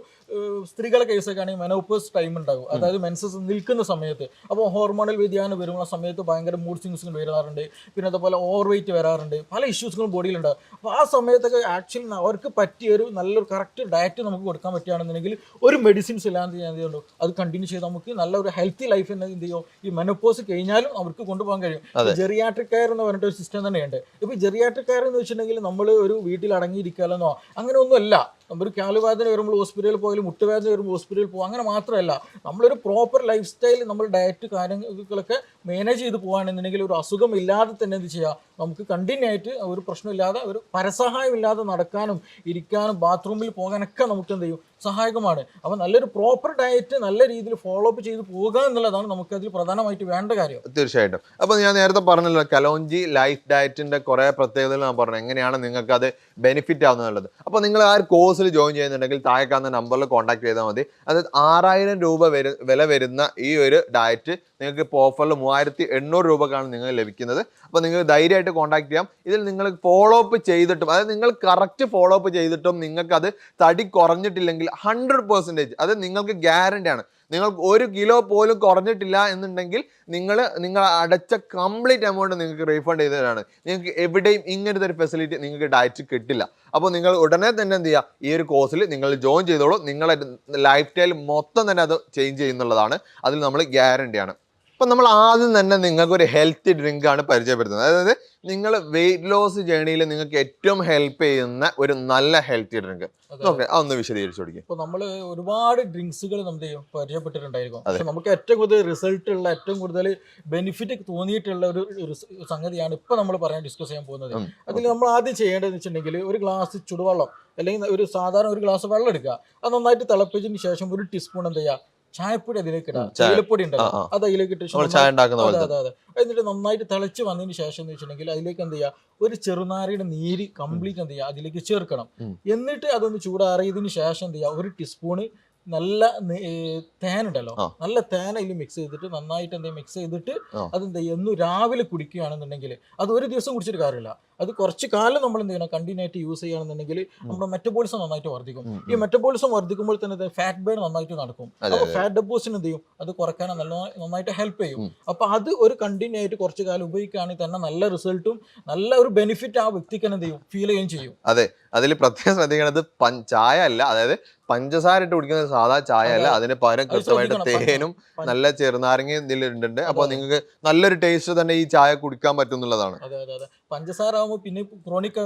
സ്ത്രീകളെ കേസൊക്കെ ആണെങ്കിൽ മെനോപോസ് ടൈം ഉണ്ടാകും, അതായത് മെൻസസ് നിൽക്കുന്ന സമയത്ത്. അപ്പോൾ ഹോർമോണൽ വ്യതിയാനം വരുന്ന സമയത്ത് ഭയങ്കര മൂഡ് സ്വിങ്സുകൾ വരാറുണ്ട്, പിന്നെ അതുപോലെ ഓവർ വെയിറ്റ് വരാറുണ്ട്, പല ഇഷ്യൂസുകളും ബോഡിയിലുണ്ടാകും. അപ്പോൾ ആ സമയത്തൊക്കെ ആക്ച്വലി അവർക്ക് പറ്റിയൊരു നല്ലൊരു കറക്റ്റ് ഡയറ്റ് നമുക്ക് കൊടുക്കാൻ പറ്റുകയാണെന്നുണ്ടെങ്കിൽ ഒരു മെഡിസിൻസ് ഇല്ലാതെ ഞാൻ എന്ത് ചെയ്യുള്ളൂ അത് കണ്ടിന്യൂ ചെയ്ത് നമുക്ക് നല്ലൊരു ഹെൽത്തി ലൈഫ് എന്ത് ചെയ്യും ഈ മെനോപോസ് കഴിഞ്ഞാലും അവർക്ക് കൊണ്ടുപോകാൻ കഴിയും. ജെറിയാട്രിക് കെയർ എന്ന് പറഞ്ഞിട്ട് ഒരു സിസ്റ്റം തന്നെയുണ്ട്. ഇപ്പോൾ ജെറിയാട്രിക് കെയർ എന്ന് വെച്ചിട്ടുണ്ടെങ്കിൽ നമ്മൾ ഒരു വീട്ടിൽ അടങ്ങിയിരിക്കാമെന്നോ അങ്ങനെ ഒന്നുമല്ല. നമ്മളൊരു കാലുവേദന വരുമ്പോൾ ഹോസ്പിറ്റലിൽ പോയാലും മുട്ടുവേദന വരുമ്പോൾ ഹോസ്പിറ്റലിൽ പോകും, അങ്ങനെ മാത്രമല്ല നമ്മളൊരു പ്രോപ്പർ ലൈഫ് സ്റ്റൈൽ നമ്മൾ ഡയറ്റ് കാര്യങ്ങളൊക്കെ മാനേജ് ചെയ്ത് പോകുകയാണെന്നുണ്ടെങ്കിൽ ഒരു അസുഖം ഇല്ലാതെ തന്നെ എന്ത് ചെയ്യുക നമുക്ക് കണ്ടിന്യൂ ആയിട്ട് ഒരു പ്രശ്നമില്ലാതെ ഒരു പരസഹായം ഇല്ലാതെ നടക്കാനും ഇരിക്കാനും ബാത്റൂമിൽ പോകാനൊക്കെ നമുക്ക് എന്ത് ചെയ്യും സഹായകമാണ്. അപ്പോൾ നല്ലൊരു പ്രോപ്പർ ഡയറ്റ് നല്ല രീതിയിൽ ഫോളോ അപ്പ് ചെയ്ത് പോകുക എന്നുള്ളതാണ് നമുക്കതിൽ പ്രധാനമായിട്ട് വേണ്ട കാര്യം. തീർച്ചയായിട്ടും. അപ്പോൾ ഞാൻ നേരത്തെ പറഞ്ഞല്ലോ കലോഞ്ചി ലൈഫ് ഡയറ്റിന്റെ കുറേ പ്രത്യേകതകൾ ഞാൻ പറഞ്ഞു എങ്ങനെയാണ് നിങ്ങൾക്ക് അത് ബെനിഫിറ്റ് ആവുന്നുള്ളത്. അപ്പോൾ നിങ്ങൾ ആ ഒരു കോഴ്സിൽ ജോയിൻ ചെയ്യുന്നുണ്ടെങ്കിൽ താഴെ കാണുന്ന നമ്പറിൽ കോൺടാക്ട് ചെയ്താൽ മതി. അതായത് 6000 രൂപ വില വരുന്ന ഈ ഒരു ഡയറ്റ് നിങ്ങൾക്ക് ഇപ്പോൾ ഓഫറിൽ 3800 രൂപക്കാണ് നിങ്ങൾക്ക് ലഭിക്കുന്നത്. അപ്പോൾ നിങ്ങൾ ധൈര്യമായിട്ട് കോൺടാക്ട് ചെയ്യാം. ഇതിൽ നിങ്ങൾ ഫോളോ അപ്പ് ചെയ്തിട്ടും അതായത് നിങ്ങൾ കറക്റ്റ് ഫോളോ അപ്പ് ചെയ്തിട്ടും നിങ്ങൾക്കത് തടി കുറഞ്ഞിട്ടില്ലെങ്കിൽ 100% അത് നിങ്ങൾക്ക് ഗ്യാരണ്ടിയാണ്. നിങ്ങൾക്ക് 1 കിലോ പോലും കുറഞ്ഞിട്ടില്ല എന്നുണ്ടെങ്കിൽ നിങ്ങൾ അടച്ച കംപ്ലീറ്റ് എമൗണ്ട് നിങ്ങൾക്ക് റീഫണ്ട് ചെയ്തതാണ്. നിങ്ങൾക്ക് എവിടെയും ഇങ്ങനത്തെ ഒരു ഫെസിലിറ്റി നിങ്ങൾക്ക് ഡയറ്റ് കിട്ടില്ല. അപ്പോൾ നിങ്ങൾ ഉടനെ തന്നെ എന്ത് ചെയ്യുക, ഈ ഒരു കോഴ്സിൽ നിങ്ങൾ ജോയിൻ ചെയ്തോളൂ. നിങ്ങളുടെ ലൈഫ് സ്റ്റൈൽ മൊത്തം തന്നെ അത് ചേഞ്ച് ചെയ്യുന്നുള്ളതാണ്. അതിൽ നമ്മൾ ഗ്യാരണ്ടിയാണ്. അപ്പം നമ്മൾ ആദ്യം തന്നെ നിങ്ങൾക്ക് ഒരു ഹെൽത്തി ഡ്രിങ്ക് ആണ് പരിചയപ്പെടുത്തുന്നത്. അതായത് നിങ്ങൾ വെയിറ്റ് ലോസ് ജേണിയിൽ നിങ്ങൾക്ക് ഏറ്റവും ഹെൽപ്പ് ചെയ്യുന്ന ഒരു നല്ല ഹെൽത്തി ഡ്രിങ്ക്. ഓക്കെ, അതൊന്ന് വിശദീകരിച്ചു കൊടുക്കും. ഇപ്പോൾ നമ്മൾ ഒരുപാട് ഡ്രിങ്ക്സുകൾ നമ്മൾ പരിചയപ്പെട്ടിട്ടുണ്ടായിരിക്കും. പക്ഷെ നമുക്ക് ഏറ്റവും കൂടുതൽ റിസൾട്ട് ഉള്ള ഏറ്റവും കൂടുതൽ ബെനിഫിറ്റ് തോന്നിയിട്ടുള്ള ഒരു സംഗതിയാണ് ഇപ്പോൾ നമ്മൾ ഡിസ്കസ് ചെയ്യാൻ പോകുന്നത്. അതിൽ നമ്മൾ ആദ്യം ചെയ്യേണ്ടതെന്ന് വെച്ചിട്ടുണ്ടെങ്കിൽ ഒരു ഗ്ലാസ് ചുടുവെള്ളം അല്ലെങ്കിൽ ഒരു സാധാരണ ഒരു ഗ്ലാസ് വെള്ളം എടുക്കുക. അത് നന്നായിട്ട് തിളപ്പിച്ചതിന് ശേഷം ഒരു ടീസ്പൂൺ എന്ത് ചെയ്യുക, ചായപ്പൊടി അതിലേക്ക് ഇടാം. തേയിലപ്പൊടി ഉണ്ടല്ലോ, അത് അതിലേക്ക് ഇട്ട് എന്നിട്ട് നന്നായിട്ട് തിളച്ച് വന്നതിന് ശേഷം എന്ന് വെച്ചിട്ടുണ്ടെങ്കിൽ അതിലേക്ക് എന്ത് ചെയ്യുക, ഒരു ചെറുനാരയുടെ നീര് കംപ്ലീറ്റ് എന്ത് ചെയ്യുക അതിലേക്ക് ചേർക്കണം. എന്നിട്ട് അതൊന്ന് ചൂടാറിയതിന് ശേഷം എന്ത് ചെയ്യുക, ഒരു ടീസ്പൂണ് നല്ല തേൻ ഉണ്ടല്ലോ, നല്ല തേൻ അതിൽ മിക്സ് ചെയ്തിട്ട് നന്നായിട്ട് മിക്സ് ചെയ്തിട്ട് അതെന്താ എന്നും രാവിലെ കുടിക്കുകയാണെന്നുണ്ടെങ്കിൽ അത് ഒരു ദിവസം കുടിച്ചിട്ട് കാര്യമില്ല, അത് കുറച്ച് കാലം നമ്മൾ എന്ത് ചെയ്യണം, കണ്ടിന്യൂ ആയിട്ട് യൂസ് ചെയ്യുകയാണെന്നുണ്ടെങ്കിൽ നമ്മുടെ മെറ്റബോളിസം നന്നായിട്ട് വർദ്ധിക്കും. ഈ മെറ്റബോളിസം വർദ്ധിക്കുമ്പോൾ തന്നെ ഫാറ്റ് ബേൺ നന്നായിട്ട് നടക്കും. അപ്പോൾ ഫാറ്റ് ഡെപ്പോസിറ്റ് എന്ത് ചെയ്യും, അത് കുറയ്ക്കാൻ നന്നായിട്ട് ഹെൽപ്പ് ചെയ്യും. അപ്പോൾ അത് ഒരു കണ്ടിന്യൂ ആയിട്ട് കുറച്ച് കാലം ഉപയോഗിക്കുകയാണെങ്കിൽ തന്നെ നല്ല റിസൾട്ടും നല്ല ഒരു ബെനിഫിറ്റ് ആ വ്യക്തിക്ക് എന്ത് ചെയ്യും, ഫീൽ ചെയ്യുകയും ചെയ്യും. അതെ, അതിൽ പ്രത്യേകം ശ്രദ്ധിക്കുന്നത് ചായ അല്ല, അതായത് പഞ്ചസാര ഇട്ട് കുടിക്കുന്നത് സാധാ ചായ അല്ല, അതിന് പകരം കൃത്യമായിട്ട് തേനും നല്ല ചെറുനാരങ്ങയും ഇതിലുണ്ട്. അപ്പൊ നിങ്ങൾക്ക് നല്ലൊരു ടേസ്റ്റ് തന്നെ ഈ ചായ കുടിക്കാൻ പറ്റുന്നുള്ളതാണ്. അതെ അതെ അതെ, പഞ്ചസാര ആകുമ്പോൾ പിന്നെ ക്രോണിക്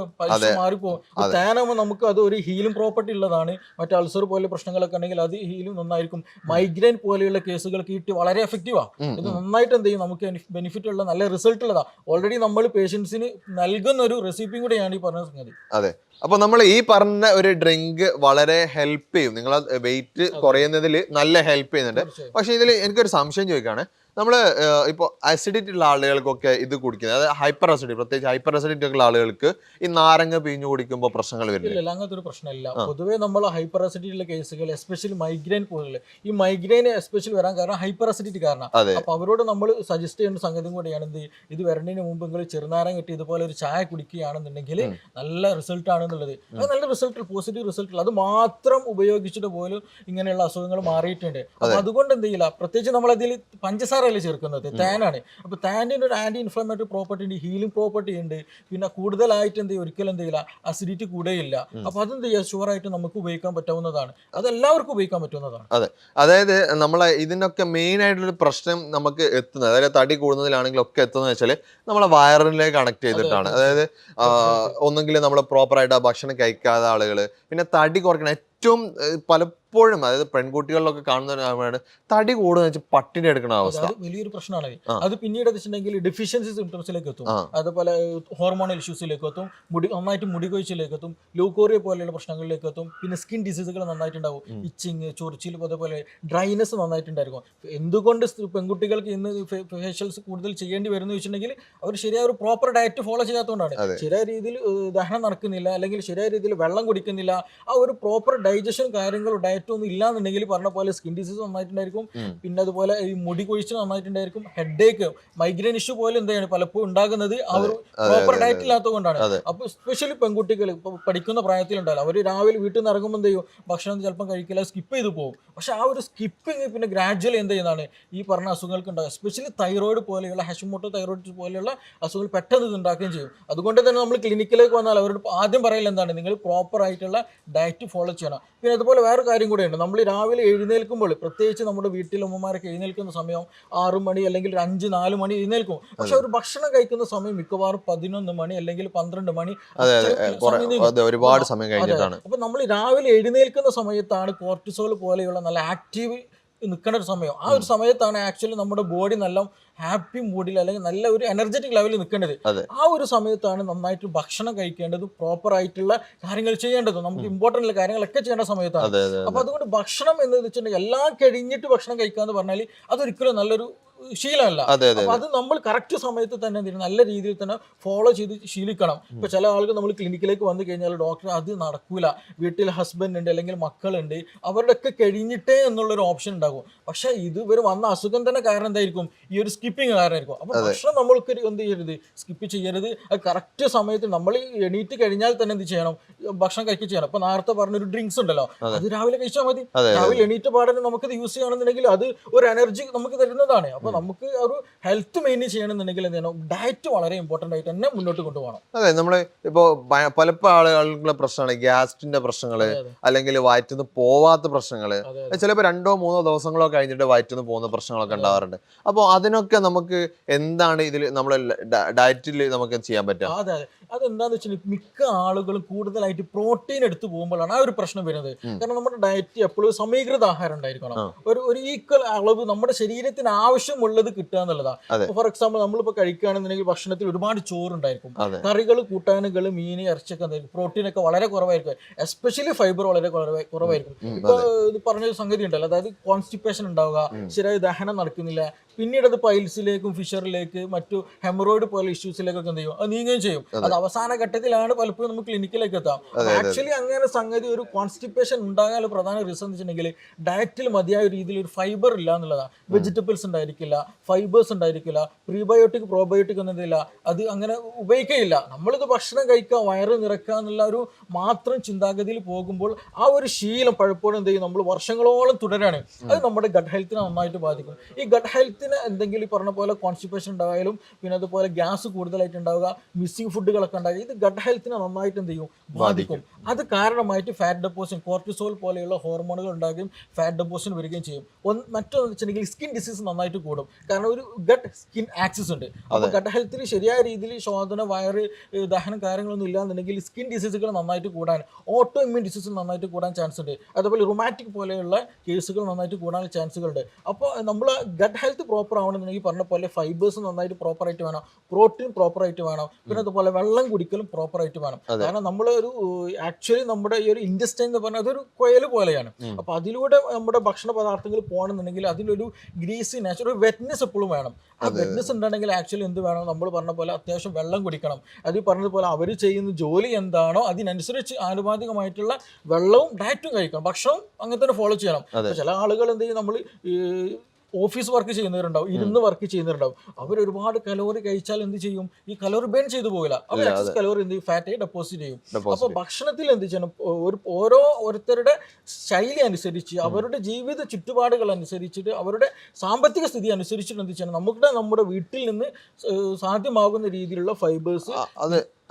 മാറിപ്പോകും. തേനാകുമ്പോൾ നമുക്ക് അത് ഒരു ഹീലിംഗ് പ്രോപ്പർട്ടി ഉള്ളതാണ്. മറ്റേ അൾസർ പോലെ പ്രശ്നങ്ങളൊക്കെ ഉണ്ടെങ്കിൽ അത് ഹീലിംഗ് നന്നായിരിക്കും. മൈഗ്രെയിൻ പോലെയുള്ള കേസുകൾക്ക് ഇട്ട് വളരെ എഫക്റ്റീവാണ്. ഇത് നന്നായിട്ട് എന്ത് ചെയ്യും, നമുക്ക് ബെനിഫിറ്റ് ഉള്ള നല്ല റിസൾട്ട് ഉള്ളതാണ്. ഓൾറെഡി നമ്മൾ പേഷ്യൻസിന് നൽകുന്ന ഒരു റെസിപ്പിയും കൂടെയാണ് ഈ പറഞ്ഞ സംഗതി. അതെ, അപ്പൊ നമ്മൾ ഈ പറഞ്ഞ ഒരു ഡ്രിങ്ക് വളരെ ഹെൽപ്പ് ചെയ്യും, നിങ്ങളെ വെയിറ്റ് കുറയുന്നതിൽ നല്ല ഹെൽപ്പ് ചെയ്യുന്നുണ്ട്. പക്ഷെ ഇതിൽ എനിക്കൊരു സംശയം ചോദിക്കുകയാണ്. നമ്മൾ ഇപ്പോൾ അസിഡിറ്റി ഉള്ള ആളുകൾക്കൊക്കെ ഇത് കുടിക്കുന്നത്, അതായത് ഹൈപ്പർ അസിഡിറ്റി, പ്രത്യേകിച്ച് ഹൈപ്പർ അസിഡിറ്റി ഒക്കെ ഉള്ള ആളുകൾക്ക് ഈ നാരങ്ങ പിഴിഞ്ഞു കുടിക്കുമ്പോൾ പ്രശ്നങ്ങൾ വരില്ല? ഇല്ല, അങ്ങനത്തെ ഒരു പ്രശ്നമില്ല. പൊതുവേ നമ്മൾ ഹൈപ്പർ അസിഡിറ്റി ഉള്ള കേസുകൾ, എസ്പെഷ്യലി മൈഗ്രെയിൻ പോലുള്ള ഈ മൈഗ്രെയിൻ എസ്പെഷ്യലി വരാൻ കാരണം ഹൈപ്പർ അസിഡിറ്റി കാരണം. അപ്പൊ അവരോട് നമ്മൾ സജസ്റ്റ് ചെയ്യുന്ന സംഗതി കൂടിയാണ് ഇത് വരുന്നതിന് മുമ്പ് നിങ്ങൾ ചെറുനാരങ്ങ ഇട്ട് ഇതുപോലെ ഒരു ചായ കുടിക്കുകയാണെന്നുണ്ടെങ്കിൽ നല്ല റിസൾട്ട് ആണെന്നുള്ളത്. അത് നല്ല റിസൾട്ട്, പോസിറ്റീവ് റിസൾട്ട്. അത് മാത്രം ഉപയോഗിച്ചിട്ട് പോലും ഇങ്ങനെയുള്ള അസുഖങ്ങൾ മാറിയിട്ടുണ്ട്. അപ്പൊ അതുകൊണ്ട് എന്ത് ചെയ്യില്ല, പ്രത്യേകിച്ച് നമ്മൾ അതിൽ പഞ്ചസാര ചേർക്കുന്നത് തേനാണ്. അപ്പൊ തേനിന്റെ ഒരു ആന്റി ഇൻഫ്ലമേറ്ററി പ്രോപ്പർട്ടി ഉണ്ട്, ഹീലിംഗ് പ്രോപ്പർട്ടി ഉണ്ട്. പിന്നെ കൂടുതലായിട്ട് എന്ത് ചെയ്യും, ഒരിക്കലും എന്ത് ചെയ്യില്ല, അസിഡിറ്റി കൂടെയില്ല. അപ്പൊ അതെന്ത് ചെയ്യുക, ഷുവറായിട്ട് നമുക്ക് ഉപയോഗിക്കാൻ പറ്റാവുന്നതാണ്. അത് എല്ലാവർക്കും ഉപയോഗിക്കാൻ പറ്റുന്നതാണ്. അതെ, അതായത് നമ്മളെ ഇതിനൊക്കെ മെയിൻ ആയിട്ടുള്ള പ്രശ്നം നമുക്ക് എത്തുന്നത്, അതായത് തടി കൂടുന്നതിലാണെങ്കിലും ഒക്കെ എത്തുന്നത് വെച്ചാൽ നമ്മളെ വയറിലേക്ക് കണക്ട് ചെയ്തിട്ടാണ്. അതായത് ഒന്നെങ്കിൽ നമ്മൾ പ്രോപ്പറായിട്ട് ആ ഭക്ഷണം കഴിക്കാത്ത ആളുകൾ, പിന്നെ തടി കുറയ്ക്കണം. ഏറ്റവും പലപ്പോഴും അതായത് പെൺകുട്ടികളിലൊക്കെ കാണുന്ന തടി കൂടുതൽ വെച്ചാൽ പട്ടിണി എടുക്കുന്ന അവസ്ഥ വലിയൊരു പ്രശ്നമാണ്. അത് പിന്നീട് വെച്ചിട്ടുണ്ടെങ്കിൽ ഡിഫിഷ്യൻസി സിംറ്റംസിലേക്ക് എത്തും, അതുപോലെ ഹോർമോണൽ ഇഷ്യൂസിലേക്ക് എത്തും, നന്നായിട്ട് മുടി കൊഴിച്ചിലേക്ക് എത്തും, ലൂക്കോറിയ പോലെയുള്ള പ്രശ്നങ്ങളിലേക്ക് എത്തും. പിന്നെ സ്കിൻ ഡിസീസുകൾ നന്നായിട്ടുണ്ടാവും, ഇച്ചിങ്, ചൊറിച്ചിൽ, അതേപോലെ ഡ്രൈനെസ് നന്നായിട്ടുണ്ടായിരിക്കും. എന്തുകൊണ്ട് പെൺകുട്ടികൾക്ക് ഇന്ന് ഫേഷ്യൽസ് കൂടുതൽ ചെയ്യേണ്ടി വരുന്നു വെച്ചിട്ടുണ്ടെങ്കിൽ അവർ ശരിയായ ഒരു പ്രോപ്പർ ഡയറ്റ് ഫോളോ ചെയ്യാത്തതുകൊണ്ടാണ്. ശരിയായ രീതിയിൽ ദഹനം നടക്കുന്നില്ല, അല്ലെങ്കിൽ ശരിയായ രീതിയിൽ വെള്ളം കുടിക്കുന്നില്ല. ആ ഒരു പ്രോപ്പർ ഡൈജഷൻ കാര്യങ്ങളോ ഡയറ്റോ ഒന്നും ഇല്ലാന്നുണ്ടെങ്കിൽ പറഞ്ഞ പോലെ സ്കിൻ ഡിസീസ് നന്നായിട്ടുണ്ടായിരിക്കും. പിന്നെ അതുപോലെ ഈ മുടി കൊഴിച്ചിൽ നന്നായിട്ടുണ്ടായിരിക്കും. ഹെഡേക്ക്, മൈഗ്രെയിൻ ഇഷ്യൂ പോലെ എന്താണ് പലപ്പോഴും ഉണ്ടാകുന്നത് ആ ഒരു പ്രോപ്പർ ഡയറ്റ് ഇല്ലാത്തത് കൊണ്ടാണ്. അപ്പൊ സ്പെഷ്യലി പെൺകുട്ടികൾ ഇപ്പൊ പഠിക്കുന്ന പ്രായത്തിലുണ്ടാവില്ല, അവർ രാവിലെ വീട്ടിൽ നിന്ന് ഇറങ്ങുമ്പോൾ എന്ത് ചെയ്യും, ഭക്ഷണം ചിലപ്പം കഴിക്കില്ല, സ്കിപ്പ് ചെയ്ത് പോകും. പക്ഷെ ആ ഒരു സ്കിപ്പിങ് പിന്നെ ഗ്രാജുവലി എന്ത് ചെയ്യുന്നതാണ് ഈ പറഞ്ഞ അസുഖങ്ങൾക്ക് ഉണ്ടാകുക. എസ്പെഷ്യലി തൈറോയിഡ് പോലെയുള്ള ഹഷിമോട്ടോ തൈറോയിഡ് പോലെയുള്ള അസുഖങ്ങൾ പെട്ടെന്ന് ഇത് ഉണ്ടാക്കുകയും ചെയ്യും. അതുകൊണ്ട് തന്നെ നമ്മൾ ക്ലിനിക്കിലേക്ക് വന്നാൽ അവരോട് ആദ്യം പറയൽ എന്താണ്, നിങ്ങൾ പ്രോപ്പർ ആയിട്ടുള്ള ഡയറ്റ് ഫോളോ ചെയ്യണം. പിന്നെ അതുപോലെ വേറെ കാര്യം കൂടെയുണ്ട്, നമ്മൾ രാവിലെ എഴുന്നേൽക്കുമ്പോൾ, പ്രത്യേകിച്ച് നമ്മുടെ വീട്ടിൽ അമ്മമാരൊക്കെ എഴുന്നേൽക്കുന്ന സമയം 6 മണി അല്ലെങ്കിൽ 5-4 മണി എഴുന്നേൽക്കും. പക്ഷെ ഒരു ഭക്ഷണം കഴിക്കുന്ന സമയം മിക്കവാറും 11 മണി അല്ലെങ്കിൽ 12 മണി, ഒരുപാട് സമയം കഴിഞ്ഞിട്ടാണ്. അപ്പൊ നമ്മൾ രാവിലെ എഴുന്നേൽക്കുന്ന സമയത്താണ് കോർട്ടിസോൾ പോലെയുള്ള നല്ല ആക്റ്റീവ് നിൽക്കുന്ന ഒരു സമയം. ആ ഒരു സമയത്താണ് ആക്ച്വലി നമ്മുടെ ബോഡി നല്ല ഹാപ്പി മൂഡിൽ അല്ലെങ്കിൽ നല്ല ഒരു എനർജറ്റിക് ലെവലിൽ നിൽക്കേണ്ടത്. ആ ഒരു സമയത്താണ് നന്നായിട്ട് ഭക്ഷണം കഴിക്കേണ്ടതും പ്രോപ്പർ ആയിട്ടുള്ള കാര്യങ്ങൾ ചെയ്യേണ്ടതും നമുക്ക് ഇമ്പോർട്ടൻ്റ് കാര്യങ്ങളൊക്കെ ചെയ്യേണ്ട സമയത്താണ്. അപ്പൊ അതുകൊണ്ട് ഭക്ഷണം എന്ന് വെച്ചിട്ടുണ്ടെങ്കിൽ എല്ലാം കഴിഞ്ഞിട്ട് ഭക്ഷണം കഴിക്കുക എന്ന് പറഞ്ഞാൽ അതൊരിക്കലും നല്ലൊരു ശീലമല്ല. അപ്പൊ അത് നമ്മൾ കറക്റ്റ് സമയത്ത് തന്നെ നല്ല രീതിയിൽ തന്നെ ഫോളോ ചെയ്ത് ശീലിക്കണം. ഇപ്പൊ ചില ആളുകൾ നമ്മൾ ക്ലിനിക്കിലേക്ക് വന്നു കഴിഞ്ഞാൽ ഡോക്ടർ അത് നടക്കൂല, വീട്ടിൽ ഹസ്ബൻഡ് ഉണ്ട് അല്ലെങ്കിൽ മക്കളുണ്ട്, അവരുടെ ഒക്കെ കഴിഞ്ഞിട്ടേ എന്നുള്ളൊരു ഓപ്ഷൻ ഉണ്ടാകും. പക്ഷെ ഇത് ഇവർ വന്ന അസുഖം തന്നെ കാരണം എന്തായിരിക്കും? ഈ ഒരു സ്കിപ്പിങ് കാരണമായിരിക്കും. അപ്പൊ ഭക്ഷണം നമ്മൾക്ക് എന്ത് ചെയ്യരുത്, സ്കിപ്പ് ചെയ്യരുത്. അത് കറക്റ്റ് സമയത്ത് നമ്മൾ എണീറ്റ് കഴിഞ്ഞാൽ തന്നെ എന്ത് ചെയ്യണം, ഭക്ഷണം കഴിക്കുക ചെയ്യണം. ഇപ്പൊ നേരത്തെ പറഞ്ഞൊരു ഡ്രിങ്ക്സ് ഉണ്ടല്ലോ, അത് രാവിലെ കഴിച്ചാൽ മതി. രാവിലെ എണീറ്റ് പാടാൻ നമുക്കത് യൂസ് ചെയ്യണമെന്നുണ്ടെങ്കിൽ അത് ഒരു എനർജി നമുക്ക് തരുന്നതാണ്. അപ്പൊ നമുക്ക് ഒരു ഹെൽത്ത് മെയിൻറ്റെയിൻ ചെയ്യണമെന്നുണ്ടെങ്കിൽ എന്ത് ചെയ്യണം, ഡയറ്റ് വളരെ ഇമ്പോർട്ടൻ്റ് ആയിട്ട് തന്നെ മുന്നോട്ട് കൊണ്ടുപോകണം. അതെ, നമ്മള് ഇപ്പോ പലപ്പോൾ ആളുകളുടെ പ്രശ്നമാണ് ഗ്യാസിന്റെ പ്രശ്നങ്ങള്, അല്ലെങ്കിൽ വയറ്റിന്ന് പോവാത്ത പ്രശ്നങ്ങള്, ചിലപ്പോൾ 2-3 ദിവസങ്ങളോ കഴിഞ്ഞിട്ട് വയറ്റിന്ന് പോകുന്ന പ്രശ്നങ്ങളൊക്കെ ഉണ്ടാവാറുണ്ട്. അപ്പോൾ അതിനൊക്കെ നമുക്ക് എന്താണ് ഇതിൽ നമ്മളെ ഡയറ്റിൽ നമുക്ക് ചെയ്യാൻ പറ്റുക? അതെ, അതെന്താന്ന് വെച്ചാൽ മിക്ക ആളുകളും കൂടുതലായിട്ട് പ്രോട്ടീൻ എടുത്തു പോകുമ്പോഴാണ് ആ ഒരു പ്രശ്നം വരുന്നത്. കാരണം നമ്മുടെ ഡയറ്റ് എപ്പോഴും സമീകൃത ആഹാരം ഉണ്ടായിരിക്കണം. ഒരു ഈക്വൽ അളവ് നമ്മുടെ ശരീരത്തിന് ആവശ്യമുള്ളത് കിട്ടുക എന്നുള്ളതാണ്. ഫോർ എക്സാമ്പിൾ നമ്മളിപ്പോൾ കഴിക്കുകയാണെന്നുണ്ടെങ്കിൽ ഭക്ഷണത്തിൽ ഒരുപാട് ചോറുണ്ടായിരിക്കും, കറികൾ, കൂട്ടാനുകൾ, മീൻ, ഇറച്ചിയൊക്കെ എന്തായിരിക്കും, പ്രോട്ടീനൊക്കെ വളരെ കുറവായിരിക്കും, എസ്പെഷ്യലി ഫൈബർ വളരെ കുറവായിരിക്കും. ഇപ്പൊ ഇത് പറഞ്ഞൊരു സംഗതി ഉണ്ടല്ലോ, അതായത് കോൺസ്റ്റിപ്പേഷൻ ഉണ്ടാവുക, ശരിയായ ദഹനം നടക്കുന്നില്ല, പിന്നീട് അത് പൈൽസിലേക്കും ഫിഷറിലേക്ക് മറ്റു ഹെമറോയിഡ് പോലെ ഇഷ്യൂസിലേക്കൊക്കെ എന്ത് ചെയ്യും, അത് നീങ്ങുകയും ചെയ്യും. അത് അവസാന ഘട്ടത്തിലാണ് പലപ്പോഴും നമുക്ക് ക്ലിനിക്കിലേക്ക് എത്താം. ആക്ച്വലി അങ്ങനെ സംഗതി ഒരു കോൺസ്റ്റിപ്പേഷൻ ഉണ്ടാകാനുള്ള പ്രധാന റീസൺ എന്ന് വെച്ചിട്ടുണ്ടെങ്കിൽ ഡയറ്റിൽ മതിയായ രീതിയിൽ ഒരു ഫൈബർ ഇല്ല എന്നുള്ളതാണ്. വെജിറ്റബിൾസ് ഉണ്ടായിരിക്കില്ല, ഫൈബേഴ്സ് ഉണ്ടായിരിക്കില്ല, പ്രീബയോട്ടിക് പ്രോബയോട്ടിക് ഒന്നും എന്തില്ല, അത് അങ്ങനെ ഉപയോഗിക്കുകയില്ല. നമ്മളിത് ഭക്ഷണം കഴിക്കുക, വയറ് നിറക്കുക എന്നുള്ള ഒരു മാത്രം ചിന്താഗതിയിൽ പോകുമ്പോൾ ആ ഒരു ശീലം പലപ്പോഴും എന്ത് ചെയ്യും, നമ്മൾ വർഷങ്ങളോളം തുടരാണ്. അത് നമ്മുടെ ഗട്ട് ഹെൽത്തിനെ നന്നായിട്ട് ബാധിക്കും. ഈ ഗട്ട് ഹെൽത്തിന് എന്തെങ്കിലും ഈ പറഞ്ഞ പോലെ കോൺസ്റ്റിപ്പേഷൻ ഉണ്ടായാലും പിന്നെ അതുപോലെ ഗ്യാസ് കൂടുതലായിട്ട് ഉണ്ടാവുക, മിസ്സിംഗ് ഫുഡുകളൊക്കെ ഉണ്ടാകുക, ഇത് ഗട്ട് ഹെൽത്തിനെ നന്നായിട്ട് എന്ത് ചെയ്യും, ബാധിക്കും. അത് കാരണമായിട്ട് ഫാറ്റ് ഡെപ്പോസിഷൻ, കോർട്ടിസോൾ പോലെയുള്ള ഹോർമോണുകൾ ഉണ്ടാകുകയും ഫാറ്റ് ഡെപ്പോസിഷൻ വരികയും ചെയ്യും. മറ്റൊന്ന് വെച്ചിട്ടുണ്ടെങ്കിൽ സ്കിൻ ഡിസീസ് നന്നായിട്ട് കൂടും. കാരണം ഒരു ഗട്ട് സ്കിൻ ആക്സിസ് ഉണ്ട്. അപ്പോൾ ഗട്ട് ഹെൽത്തിൽ ശരിയായ രീതിയിൽ ശോധന, വയറ്, ദഹനം കാര്യങ്ങളൊന്നും ഇല്ലാന്നുണ്ടെങ്കിൽ സ്കിൻ ഡിസീസുകൾ നന്നായിട്ട് കൂടാൻ, ഓട്ടോ ഇമ്മ്യൂൺ ഡിസീസ് നന്നായിട്ട് കൂടാൻ ചാൻസ് ഉണ്ട്. അതുപോലെ റുമാറ്റിക് പോലെയുള്ള കേസുകൾ നന്നായിട്ട് കൂടാൻ ചാൻസുകളുണ്ട്. അപ്പോൾ നമ്മൾ ഗട്ട് ഹെൽത്ത് പ്രോപ്പർ ആവണമെന്നുണ്ടെങ്കിൽ പറഞ്ഞ പോലെ ഫൈബേഴ്സ് നന്നായിട്ട് പ്രോപ്പറായിട്ട് വേണം, പ്രോട്ടീൻ പ്രോപ്പറായിട്ട് വേണം, പിന്നെ അതുപോലെ വെള്ളം കുടിക്കലും പ്രോപ്പറായിട്ട് വേണം. കാരണം നമ്മൾ ഒരു ആക്ച്വലി നമ്മുടെ ഈ ഒരു ഇൻഡസ്റ്റൈൻ എന്ന് പറഞ്ഞാൽ അതൊരു കുഴൽ പോലെയാണ്. അപ്പൊ അതിലൂടെ നമ്മുടെ ഭക്ഷണ പദാർത്ഥങ്ങൾ പോകണമെന്നുണ്ടെങ്കിൽ അതിലൊരു ഗ്രീസി നാച്ചുറൽ, ഒരു വെറ്റ്നെസ് എപ്പോഴും വേണം. ആ വെറ്റ്നെസ് ഉണ്ടെങ്കിൽ ആക്ച്വലി എന്ത് വേണം, നമ്മൾ പറഞ്ഞ പോലെ അത്യാവശ്യം വെള്ളം കുടിക്കണം. അത് പറഞ്ഞതുപോലെ അവർ ചെയ്യുന്ന ജോലി എന്താണോ അതിനനുസരിച്ച് ആനുപാതികമായിട്ടുള്ള വെള്ളവും ഡയറ്റും കഴിക്കണം. ഭക്ഷണം അങ്ങനെ തന്നെ ഫോളോ ചെയ്യണം. ചില ആളുകൾ എന്ത് ചെയ്യും, നമ്മൾ ഓഫീസ് വർക്ക് ചെയ്യുന്നവരുണ്ടാവും, ഇരുന്ന് വർക്ക് ചെയ്യുന്നവരുണ്ടാവും, അവർ ഒരുപാട് കലോറി കഴിച്ചാൽ എന്ത് ചെയ്യും, ഈ കലോറി ബേൺ ചെയ്തു പോകില്ല, അവർ എക്സസ് കലോറി എന്ത് ചെയ്യും, ഫാറ്റായി ഡെപ്പോസിറ്റ് ചെയ്യും. അപ്പോൾ ഭക്ഷണത്തിൽ എന്ത് ചെയ്യണം, ഓരോരുത്തരുടെ ശൈലി അനുസരിച്ച്, അവരുടെ ജീവിത ചുറ്റുപാടുകൾ അനുസരിച്ചിട്ട്, അവരുടെ സാമ്പത്തിക സ്ഥിതി അനുസരിച്ചിട്ട് എന്ത് ചെയ്യണം, നമ്മുടെ വീട്ടിൽ നിന്ന് സാധ്യമാകുന്ന രീതിയിലുള്ള ഫൈബേഴ്സ്.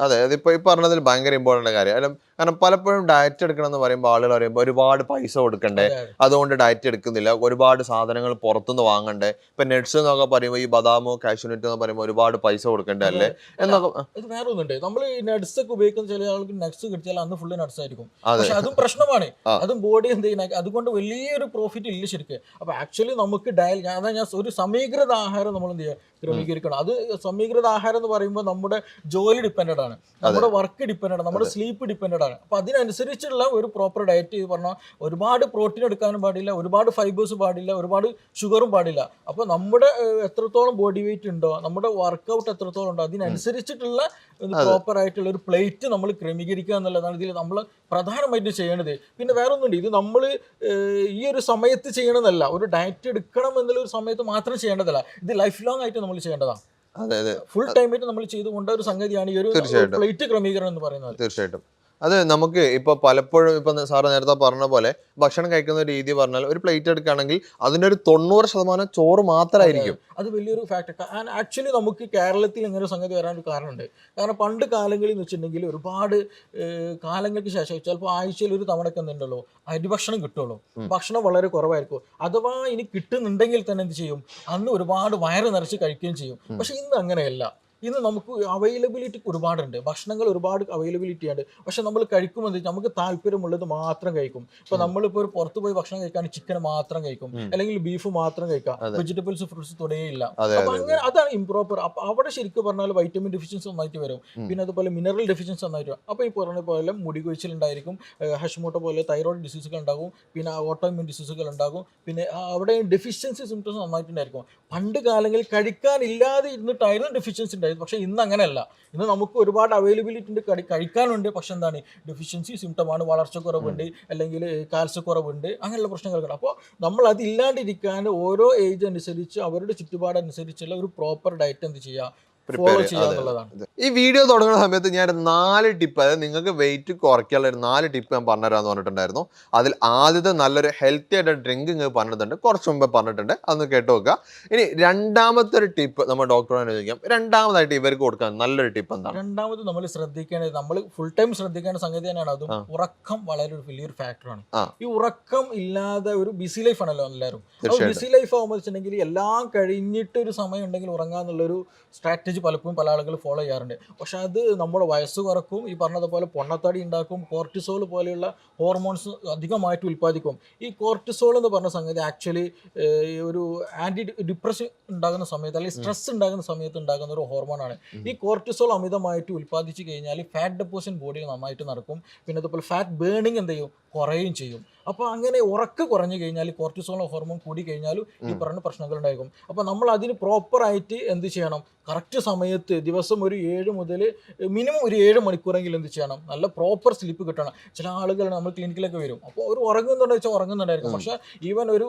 അതെ, അതിപ്പോൾ ഈ പറഞ്ഞതിൽ ഭയങ്കര ഇമ്പോർട്ടൻ്റ് കാര്യം. കാരണം പലപ്പോഴും ഡയറ്റ് എടുക്കണം എന്ന് പറയുമ്പോൾ ആളുകൾ പറയുമ്പോൾ ഒരുപാട് പൈസ കൊടുക്കണ്ടേ, അതുകൊണ്ട് ഡയറ്റ് എടുക്കുന്നില്ല, ഒരുപാട് സാധനങ്ങൾ പുറത്തുനിന്ന് വാങ്ങണ്ടേ. ഇപ്പം നട്ട്സ് എന്നൊക്കെ പറയുമ്പോൾ ഈ ബദാമോ കാഷ്യൂനട്ട് എന്ന് പറയുമ്പോൾ ഒരുപാട് പൈസ കൊടുക്കണ്ടേ അല്ലേ എന്നൊക്കെ. ഇത് വേറെ ഒന്നുണ്ട്, നമ്മൾ ഈ നട്ട്സ് ഒക്കെ ഉപയോഗിക്കുന്ന ചില ആൾക്ക് നട്ട്സ് കിട്ടിയാൽ അന്ന് ഫുള്ള് നട്ട്സ് ആയിരിക്കും. പക്ഷെ അതും പ്രശ്നമാണ്, അതും ബോഡി എന്ത് ചെയ്യുന്ന, അതുകൊണ്ട് വലിയൊരു പ്രോഫിറ്റ് ഇല്ല ശരിക്കും. അപ്പൊ ആക്ച്വലി നമുക്ക് ഞാൻ ഒരു സമീകൃത ആഹാരം നമ്മൾ എന്ത് ചെയ്യുക, ക്രമീകരിക്കണം. അത് സമീകൃത ആഹാരം എന്ന് പറയുമ്പോൾ നമ്മുടെ ജോലി ഡിപ്പെൻഡഡ് ആണ്, നമ്മുടെ വർക്ക് ഡിപ്പെൻഡഡ് ആണ്, നമ്മുടെ സ്ലീപ്പ് ഡിപ്പെൻഡഡ് ആണ്. അപ്പൊ അതിനനുസരിച്ചുള്ള ഒരു പ്രോപ്പർ ഡയറ്റ് പറഞ്ഞാൽ ഒരുപാട് പ്രോട്ടീൻ എടുക്കാനും പാടില്ല, ഒരുപാട് ഫൈബേഴ്സ് പാടില്ല, ഒരുപാട് ഷുഗറും പാടില്ല. അപ്പോൾ നമ്മുടെ എത്രത്തോളം ബോഡി വെയിറ്റ് ഉണ്ടോ, നമ്മുടെ വർക്കൗട്ട് എത്രത്തോളം ഉണ്ടോ, അതിനനുസരിച്ചിട്ടുള്ള പ്രോപ്പർ ആയിട്ടുള്ള ഒരു പ്ലേറ്റ് നമ്മൾ ക്രമീകരിക്കുക എന്നുള്ളതാണ് ഇതിൽ നമ്മൾ പ്രധാനമായിട്ട് ചെയ്യേണ്ടത്. പിന്നെ വേറെ ഒന്നുണ്ട്, ഇത് നമ്മൾ ഈ ഒരു സമയത്ത് ചെയ്യണമെന്നല്ല, ഒരു ഡയറ്റ് എടുക്കണം എന്നുള്ള ഒരു സമയത്ത് മാത്രം ചെയ്യേണ്ടതല്ല, ഇത് ലൈഫ് ലോങ് ആയിട്ട് നമ്മൾ ചെയ്യേണ്ടതാണ്. ഫുൾ ടൈം ആയിട്ട് നമ്മൾ ചെയ്തുകൊണ്ട് ഒരു സംഗതിയാണ് ഈ ഒരു പ്ലേറ്റ് ക്രമീകരണം എന്ന് പറയുന്നത്. തീർച്ചയായിട്ടും അത് നമുക്ക് ഇപ്പോൾ പലപ്പോഴും ഇപ്പം സാറ് നേരത്തെ പറഞ്ഞ പോലെ ഭക്ഷണം കഴിക്കുന്ന രീതി പറഞ്ഞാൽ ഒരു പ്ലേറ്റ് എടുക്കുകയാണെങ്കിൽ അതിൻ്റെ ഒരു 90% ചോറ് മാത്രമായിരിക്കും. അത് വലിയൊരു ഫാക്ടർ. ആക്ച്വലി നമുക്ക് കേരളത്തിൽ ഇങ്ങനെ ഒരു സംഗതി വരാനൊരു കാരണമുണ്ട്. കാരണം പണ്ട് കാലങ്ങളിൽ എന്ന് വെച്ചിട്ടുണ്ടെങ്കിൽ ഒരുപാട് കാലങ്ങൾക്ക് ശേഷം ചിലപ്പോൾ ആഴ്ചയിൽ ഒരു തവണയൊക്കെ എന്തുണ്ടല്ലോ അരിഭക്ഷണം കിട്ടുള്ളൂ, ഭക്ഷണം വളരെ കുറവായിരിക്കും. അഥവാ ഇനി കിട്ടുന്നുണ്ടെങ്കിൽ തന്നെ എന്ത് ചെയ്യും, അന്ന് ഒരുപാട് വയറ് നിറച്ച് കഴിക്കുകയും ചെയ്യും. പക്ഷെ ഇന്ന് അങ്ങനെയല്ല. ഇന്ന് നമുക്ക് അവൈലബിലിറ്റി ഒരുപാടുണ്ട്, ഭക്ഷണങ്ങൾ ഒരുപാട് അവൈലബിലിറ്റി ഉണ്ട്. പക്ഷെ നമ്മൾ കഴിക്കുമ്പോൾ നമുക്ക് താല്പര്യമുള്ളത് മാത്രം കഴിക്കും. ഇപ്പൊ നമ്മളിപ്പോൾ ഒരു പുറത്ത് പോയി ഭക്ഷണം കഴിക്കാൻ ചിക്കൻ മാത്രം കഴിക്കും, അല്ലെങ്കിൽ ബീഫ് മാത്രം കഴിക്കാം, വെജിറ്റബിൾസ് ഫ്രൂട്ട്സ് തുടങ്ങിയില്ല. അപ്പൊ അങ്ങനെ അതാണ് ഇംപ്രോപ്പർ. അപ്പൊ അവിടെ ശരിക്കും പറഞ്ഞാൽ വൈറ്റമിൻ ഡെഫിഷ്യൻസി നന്നായിട്ട് വരും, പിന്നെ അതുപോലെ മിനറൽ ഡെഫിഷ്യൻസി നന്നായിട്ട് വരും. അപ്പൊ ഈ പറഞ്ഞ പോലെ മുടി കൊഴിച്ചിലുണ്ടായിരിക്കും, ഹഷിമോട്ടോ പോലെ തൈറോയ്ഡ് ഡിസീസുകൾ ഉണ്ടാകും, പിന്നെ ഓട്ടോഇമ്യൂൺ ഡിസീസുകൾ ഉണ്ടാകും, പിന്നെ അവിടെ ഡെഫിഷ്യൻസി സിംറ്റംസ് നന്നായിട്ടുണ്ടായിരിക്കും. പണ്ട് കാലങ്ങളിൽ കഴിക്കാനില്ലാതെ ഇരുന്നിട്ടായിരുന്നു ഡെഫിഷ്യൻസി ഉണ്ടായിരുന്നു. പക്ഷെ ഇന്ന് അങ്ങനെയല്ല. ഇന്ന് നമുക്ക് ഒരുപാട് അവൈലബിലിറ്റി ഉണ്ട്, കഴിക്കാനുണ്ട്. പക്ഷെ എന്താണ് ഡെഫിഷ്യൻസി സിംറ്റമാണ്, വളർച്ചക്കുറവുണ്ട്, അല്ലെങ്കിൽ കാൽസ്യക്കുറവുണ്ട്, അങ്ങനെയുള്ള പ്രശ്നങ്ങളൊക്കെ. അപ്പോൾ നമ്മൾ അതില്ലാണ്ടിരിക്കാൻ ഓരോ ഏജ് അനുസരിച്ച് അവരുടെ ചുറ്റുപാടനുസരിച്ചുള്ള ഒരു പ്രോപ്പർ ഡയറ്റ് എന്ത് ചെയ്യുക, ഫോളോ ചെയ്യുക എന്നുള്ളതാണ്. ഈ വീഡിയോ തുടങ്ങുന്ന സമയത്ത് ഞാൻ 4 ടിപ്പ്, അതായത് നിങ്ങൾക്ക് വെയിറ്റ് കുറയ്ക്കാനുള്ള ഒരു 4 ടിപ്പ് ഞാൻ പറഞ്ഞുതരാമെന്ന് പറഞ്ഞിട്ടുണ്ടായിരുന്നു. അതിൽ ആദ്യത്തെ നല്ലൊരു ഹെൽത്തി ആയിട്ട് ഡ്രിങ്ക് നിങ്ങൾ പറഞ്ഞിട്ടുണ്ട്, കുറച്ച് മുമ്പ് പറഞ്ഞിട്ടുണ്ട്, അതൊന്ന് കേട്ട് നോക്കുക. ഇനി രണ്ടാമത്തെ ഒരു ടിപ്പ് നമ്മൾ ഡോക്ടറോട് ചോദിക്കാം, രണ്ടാമതായിട്ട് ഇവർക്ക് കൊടുക്കാൻ നല്ലൊരു ടിപ്പ് എന്താണ്? രണ്ടാമത് നമ്മൾ ശ്രദ്ധിക്കേണ്ടത്, നമ്മൾ ഫുൾ ടൈം ശ്രദ്ധിക്കേണ്ട സംഗതി തന്നെയാണ് അതും. ഉറക്കം വളരെ ഒരു വലിയൊരു ഫാക്ടറാണ്. ഈ ഉറക്കം ഇല്ലാതെ ഒരു ബിസി ലൈഫ് ആണല്ലോ എല്ലാവരും. ബിസി ലൈഫ് ആകുമ്പോൾ വെച്ചിട്ടുണ്ടെങ്കിൽ എല്ലാം കഴിഞ്ഞിട്ട് ഒരു സമയം ഉണ്ടെങ്കിൽ ഉറങ്ങാന്നുള്ളൊരു സ്ട്രാറ്റജി പലപ്പോഴും പല ആളുകൾ ഫോളോ ചെയ്യാറുണ്ട്. പക്ഷെ അത് നമ്മുടെ വയസ്സ് കുറക്കും, ഈ പറഞ്ഞതുപോലെ പൊണ്ണത്തടി ഉണ്ടാക്കും, കോർട്ടിസോൾ പോലെയുള്ള ഹോർമോൺസ് അധികമായിട്ട് ഉൽപ്പാദിക്കും. ഈ കോർട്ടിസോൾ എന്ന് പറഞ്ഞ സംഗതി ആക്ച്വലി ഒരു ആൻറ്റി ഡിപ്രഷൻ ഉണ്ടാകുന്ന സമയത്ത്, അല്ലെങ്കിൽ സ്ട്രെസ് ഉണ്ടാകുന്ന സമയത്ത് ഉണ്ടാകുന്ന ഒരു ഹോർമോണാണ്. ഈ കോർട്ടിസോൾ അമിതമായിട്ട് ഉൽപ്പാദിച്ചു കഴിഞ്ഞാൽ ഫാറ്റ് ഡെപ്പോസിഷൻ ബോഡിയിൽ നന്നായിട്ട് നടക്കും, പിന്നെ അതുപോലെ ഫാറ്റ് ബേണിംഗ് എന്ത് ചെയ്യും, കുറയുകയും ചെയ്യും. അപ്പോൾ അങ്ങനെ ഉറക്ക് കുറഞ്ഞു കഴിഞ്ഞാൽ, കോർട്ടിസോൾ ഹോർമോൺ കൂടി കഴിഞ്ഞാലും ഈ പറഞ്ഞ പ്രശ്നങ്ങൾ ഉണ്ടായിരിക്കും. അപ്പോൾ നമ്മൾ അതിന് പ്രോപ്പറായിട്ട് എന്ത് ചെയ്യണം, കറക്റ്റ് സമയത്ത് ദിവസം ഒരു 7 മുതൽ മിനിമം ഒരു 7 മണിക്കൂറെങ്കിലും എന്ത് ചെയ്യണം, നല്ല പ്രോപ്പർ സ്ലീപ്പ് കിട്ടണം. ചില ആളുകൾ നമ്മൾ ക്ലിനിക്കിലൊക്കെ വരും, അപ്പോൾ ഒരു ഉറങ്ങുന്നുണ്ടോ വെച്ചാൽ ഉറങ്ങുന്നുണ്ടായിരിക്കും, പക്ഷേ ഈവൻ ഒരു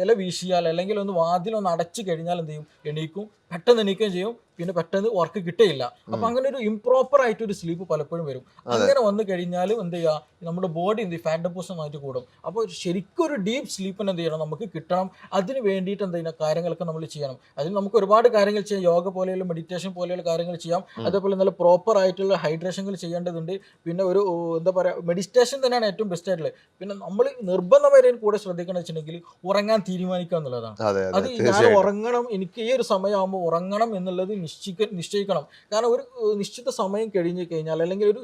ഇല വീശിയാൽ അല്ലെങ്കിൽ ഒന്ന് വാതിലൊന്ന് അടച്ചു കഴിഞ്ഞാൽ എന്ത് ചെയ്യും, എണീക്കും, പെട്ടെന്ന് എണീക്കുകയും ചെയ്യും, പിന്നെ പെട്ടെന്ന് വർക്ക് കിട്ടുകയില്ല. അപ്പൊ അങ്ങനെ ഒരു ഇംപ്രോപ്പർ ആയിട്ട് ഒരു സ്ലീപ്പ് പലപ്പോഴും വരും. അങ്ങനെ വന്നു കഴിഞ്ഞാലും എന്ത് ചെയ്യുക, നമ്മുടെ ബോഡി എന്ത് ചെയ്യും, ഫാറ്റ് ഡെപ്പോസിഷൻ ആയിട്ട് കൂടും. അപ്പോൾ ശരിക്കും ഒരു ഡീപ്പ് സ്ലീപ്പിന് എന്ത് ചെയ്യണം, നമുക്ക് കിട്ടണം. അതിന് വേണ്ടിയിട്ട് എന്ത് ചെയ്യുന്ന കാര്യങ്ങളൊക്കെ നമ്മൾ ചെയ്യണം. അതിന് നമുക്ക് ഒരുപാട് കാര്യങ്ങൾ ചെയ്യാം, യോഗ പോലെയുള്ള മെഡിറ്റേഷൻ പോലെയുള്ള കാര്യങ്ങൾ ചെയ്യാം. അതേപോലെ നല്ല പ്രോപ്പർ ആയിട്ടുള്ള ഹൈഡ്രേഷനുകൾ ചെയ്യേണ്ടതുണ്ട്. പിന്നെ ഒരു എന്താ പറയുക, മെഡിറ്റേഷൻ തന്നെയാണ് ഏറ്റവും ബെസ്റ്റ് ആയിട്ടുള്ളത്. പിന്നെ നമ്മൾ നിർബന്ധമായും കൂടെ ശ്രദ്ധിക്കണം വെച്ചിട്ടുണ്ടെങ്കിൽ ഉറങ്ങാൻ തീരുമാനിക്കുക എന്നുള്ളതാണ്. അത് ഞാൻ ഉറങ്ങണം, എനിക്ക് ഈ ഒരു സമയമാകുമ്പോൾ ഉറങ്ങണം എന്നുള്ളത് നിശ്ചയിക്കണം. കാരണം ഒരു നിശ്ചിത സമയം കഴിഞ്ഞ് കഴിഞ്ഞാൽ, അല്ലെങ്കിൽ ഒരു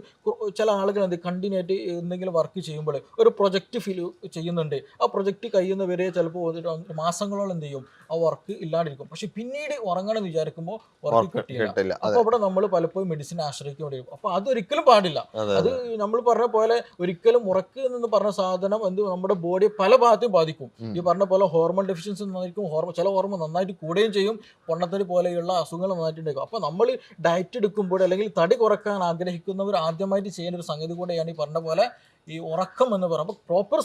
ചില ആളുകൾ എന്ത് കണ്ടിന്യൂ ആയിട്ട് എന്തെങ്കിലും വർക്ക് ചെയ്യുമ്പോൾ ഒരു പ്രൊജക്റ്റ് ഫീൽ ചെയ്യുന്നുണ്ട്, ആ പ്രൊജക്റ്റ് കഴിയുന്നവരെ ചിലപ്പോൾ മാസങ്ങളോളം എന്ത് ചെയ്യും, ആ വർക്ക് ഇല്ലാണ്ടിരിക്കും. പക്ഷെ പിന്നീട് ഉറങ്ങണം എന്ന് വിചാരിക്കുമ്പോൾ വർക്ക് കിട്ടില്ല. അപ്പോൾ അവിടെ നമ്മൾ പലപ്പോഴും മെഡിസിൻ ആശ്രയിക്കേണ്ടി വരും. അപ്പോൾ അതൊരിക്കലും പാടില്ല. അത് നമ്മൾ പറഞ്ഞ പോലെ ഒരിക്കലും ഉറക്ക് എന്ന് പറഞ്ഞ സാധനം എന്ത് നമ്മുടെ ബോഡിയെ പല ഭാഗത്തും ബാധിക്കും. ഈ പറഞ്ഞ പോലെ ഹോർമോൺ ഡെഫിഷ്യൻസി നന്നായിരിക്കും, ചില ഹോർമോൺ നന്നായിട്ട് കൂടുകയും ചെയ്യും, പൊണ്ണത്തടി പോലെയുള്ള അസുഖങ്ങൾ നന്നായിട്ടുണ്ടായിരിക്കും. അപ്പോൾ നമ്മൾ ഡയറ്റ് എടുക്കുമ്പോൾ അല്ലെങ്കിൽ തടി കുറക്കാൻ ആഗ്രഹിക്കുന്നവർ ആദ്യമായിട്ട് ചെയ്യുന്ന ഒരു സംഗതി കൂടെയാണ് ഈ പറഞ്ഞ പോലെ ഈ ഉറക്കം എന്ന് പറയുമ്പോൾ പ്രോപ്പർ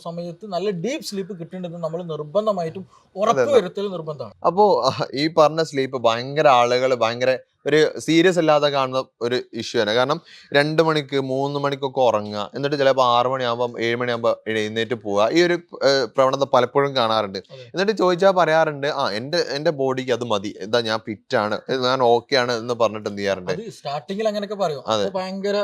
സമയത്ത് നല്ല ഡീപ്പ് സ്ലീപ്പ് കിട്ടേണ്ടത് നമ്മൾ നിർബന്ധമായിട്ടും ഉറപ്പ് വരുത്തൽ നിർബന്ധമാണ്. അപ്പോൾ ഈ പറഞ്ഞ സ്ലീപ്പ് ഭയങ്കര ആളുകൾ ഭയങ്കര ഒരു സീരിയസ് അല്ലാതെ കാണുന്ന ഒരു ഇഷ്യൂ ആണ്. കാരണം 2 മണിക്ക് 3 മണിക്കൊക്കെ ഉറങ്ങുക, എന്നിട്ട് ചിലപ്പോൾ 6 മണിയാകുമ്പോൾ 7 മണിയാകുമ്പോൾ എഴുന്നേറ്റ് പോവുക, ഈ ഒരു പ്രവണത പലപ്പോഴും കാണാറുണ്ട്. എന്നിട്ട് ചോദിച്ചാൽ പറയാറുണ്ട്, എന്റെ ബോഡിക്ക് അത് മതി, എന്താ ഞാൻ ഫിറ്റ് ആണ്, ഞാൻ ഓക്കെ ആണ് എന്ന് പറഞ്ഞിട്ട് എന്ത് ചെയ്യാറുണ്ട്. സ്റ്റാർട്ടിങ്ങിൽ അങ്ങനെയൊക്കെ പറയും, ഭയങ്കര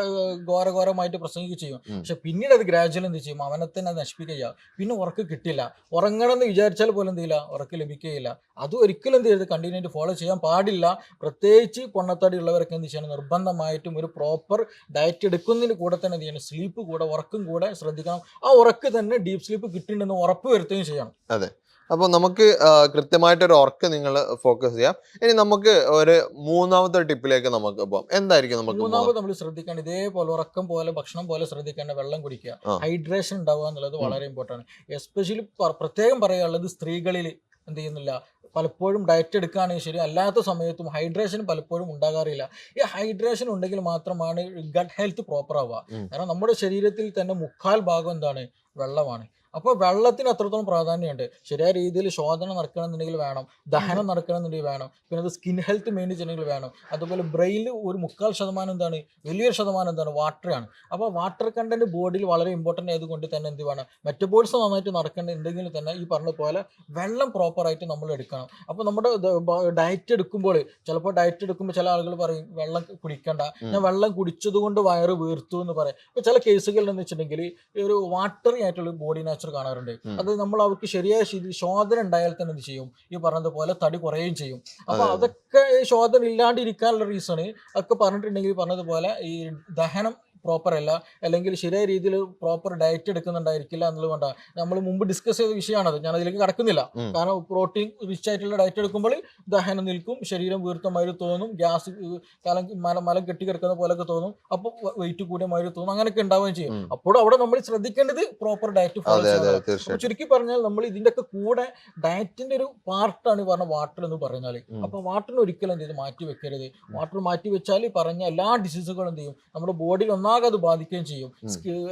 ഘോരഘോരമായിട്ട് പ്രസംഗിക്കുക ചെയ്യും. പക്ഷെ പിന്നീട് അത് ഗ്രാജുവൽ എന്ത് ചെയ്യും, അവനെ തന്നെ നശിപ്പിക്കുക. പിന്നെ ഉറക്ക് കിട്ടില്ല, ഉറങ്ങണം എന്ന് വിചാരിച്ചാൽ പോലും എന്ത് ചെയ്യില്ല, ഉറക്ക് ലഭിക്കുകയില്ല. അത് ഒരിക്കലും എന്ത് ചെയ്യരുത്, കണ്ടിന്യൂ ആയിട്ട് ഫോളോ ചെയ്യാൻ പാടില്ല. പ്രത്യേകിച്ച് പൊണ്ണത്തടി ഉള്ളവരൊക്കെ എന്ത് ചെയ്യണം, നിർബന്ധമായിട്ടും ഒരു പ്രോപ്പർ ഡയറ്റ് എടുക്കുന്നതിന് കൂടെ തന്നെ എന്ത് ചെയ്യണം, സ്ലീപ്പ് കൂടെ ഉറക്കും കൂടെ ശ്രദ്ധിക്കണം. ആ ഉറക്ക് തന്നെ ഡീപ്പ് സ്ലീപ്പ് കിട്ടുന്നുണ്ടെന്ന് ഉറപ്പ് വരുത്തുകയും ചെയ്യണം. അതെ. അപ്പോൾ നമുക്ക് കൃത്യമായിട്ടൊരു ഉറക്ക് നിങ്ങൾ ഫോക്കസ് ചെയ്യാം. ഇനി നമുക്ക് ഒരു മൂന്നാമത്തെ ടിപ്പിലേക്ക് നമുക്ക് പോകാം. എന്തായിരിക്കും നമുക്ക് മൂന്നാമത് നമ്മൾ ശ്രദ്ധിക്കേണ്ട, ഇതേപോലെ ഉറക്കം പോലെ ഭക്ഷണം പോലെ ശ്രദ്ധിക്കേണ്ട, വെള്ളം കുടിക്കുക, ഹൈഡ്രേഷൻ ഉണ്ടാവുക എന്നുള്ളത് വളരെ ഇമ്പോർട്ടൻ്റ് ആണ്. എസ്പെഷ്യലി പ്രത്യേകം പറയാനുള്ളത് സ്ത്രീകളിൽ എന്ത് ചെയ്യുന്നില്ല, പലപ്പോഴും ഡയറ്റ് എടുക്കുകയാണെങ്കിൽ ശരി, അല്ലാത്ത സമയത്തും ഹൈഡ്രേഷൻ പലപ്പോഴും ഉണ്ടാകാറില്ല. ഈ ഹൈഡ്രേഷൻ ഉണ്ടെങ്കിൽ മാത്രമാണ് ഗട്ട് ഹെൽത്ത് പ്രോപ്പർ ആവുക. കാരണം നമ്മുടെ ശരീരത്തിൽ തന്നെ 3/4 ഭാഗം എന്താണ്, വെള്ളമാണ്. അപ്പോൾ വെള്ളത്തിന് അത്രത്തോളം പ്രാധാന്യമുണ്ട്. ശരിയായ രീതിയിൽ ശോധന നടക്കണമെന്നുണ്ടെങ്കിൽ വേണം, ദഹനം നടക്കണമെന്നുണ്ടെങ്കിൽ വേണം, പിന്നെ അത് സ്കിൻ ഹെൽത്ത് മെയിൻ ചെയ്യണമെങ്കിൽ വേണം. അതുപോലെ ബ്രെയിനിൽ ഒരു 3/4% എന്താണ്, വലിയൊരു ശതമാനം എന്താണ്, വാട്ടറാണ്. അപ്പോൾ വാട്ടർ കണ്ടന്റ് ബോഡിയിൽ വളരെ ഇമ്പോർട്ടൻ്റ് ആയതുകൊണ്ട് തന്നെ എന്ത് വേണം, മെറ്റബോളിസം നന്നായിട്ട് നടക്കേണ്ടതുണ്ടെങ്കിൽ തന്നെ ഈ പറഞ്ഞ പോലെ വെള്ളം പ്രോപ്പറായിട്ട് നമ്മൾ എടുക്കണം. അപ്പോൾ നമ്മുടെ ഡയറ്റ് എടുക്കുമ്പോൾ ചിലപ്പോൾ ഡയറ്റ് എടുക്കുമ്പോൾ ചില ആളുകൾ പറയും വെള്ളം കുടിക്കണ്ട, ഞാൻ വെള്ളം കുടിച്ചത് കൊണ്ട് വയറ് വീർത്തു എന്ന് പറയും. ഇപ്പോൾ ചില കേസുകളിൽ എന്ന് വെച്ചിട്ടുണ്ടെങ്കിൽ ഈ ഒരു വാട്ടറി ആയിട്ടുള്ള ബോഡി കൾച്ചർ കാണാറുണ്ട്. അത് നമ്മൾ അവർക്ക് ശരിയായ ശോധന ഉണ്ടായാൽ തന്നെ എന്ത് ചെയ്യും, ഈ പറഞ്ഞതുപോലെ തടി കുറയുകയും ചെയ്യും. അപ്പൊ അതൊക്കെ ശോധന ഇല്ലാണ്ടിരിക്കാനുള്ള റീസണ് ഒക്കെ പറഞ്ഞിട്ടുണ്ടെങ്കിൽ പറഞ്ഞതുപോലെ ഈ ദഹനം പ്രോപ്പർ അല്ല, അല്ലെങ്കിൽ ശരിയായ രീതിയിൽ പ്രോപ്പർ ഡയറ്റ് എടുക്കുന്നുണ്ടായിരിക്കില്ല എന്നുള്ളത് കൊണ്ടാണ്. നമ്മൾ മുമ്പ് ഡിസ്കസ് ചെയ്ത വിഷയമാണത്, ഞാൻ അതിലേക്ക് കടക്കുന്നില്ല. കാരണം പ്രോട്ടീൻ റിച്ച് ആയിട്ടുള്ള ഡയറ്റ് എടുക്കുമ്പോൾ ദഹനം നിൽക്കും, ശരീരം വീർത്തമാതിരി തോന്നും, ഗ്യാസ് മലം കെട്ടിക്കിടക്കുന്ന പോലൊക്കെ തോന്നും, അപ്പോൾ വെയിറ്റ് കൂടിയ മാതിരി തോന്നും, അങ്ങനെയൊക്കെ ഉണ്ടാവുകയും ചെയ്യും. അപ്പോൾ അവിടെ നമ്മൾ ശ്രദ്ധിക്കേണ്ടത് പ്രോപ്പർ ഡയറ്റ് ഫോളോ ചെയ്യുക. ചുരുക്കി പറഞ്ഞാൽ നമ്മൾ ഇതിന്റെ ഒക്കെ കൂടെ ഡയറ്റിന്റെ ഒരു പാർട്ടാണ് പറഞ്ഞ വാട്ടർ എന്ന് പറഞ്ഞാൽ. അപ്പൊ വാട്ടറിന് ഒരിക്കലും എന്ത് ചെയ്ത് മാറ്റി വെക്കരുത്. വാട്ടർ മാറ്റി വെച്ചാൽ പറഞ്ഞ എല്ലാ ഡിസീസുകളും എന്ത് ചെയ്യും, നമ്മുടെ ബോഡിയിൽ ഒന്നാകെ അത് ബാധിക്കുകയും ചെയ്യും.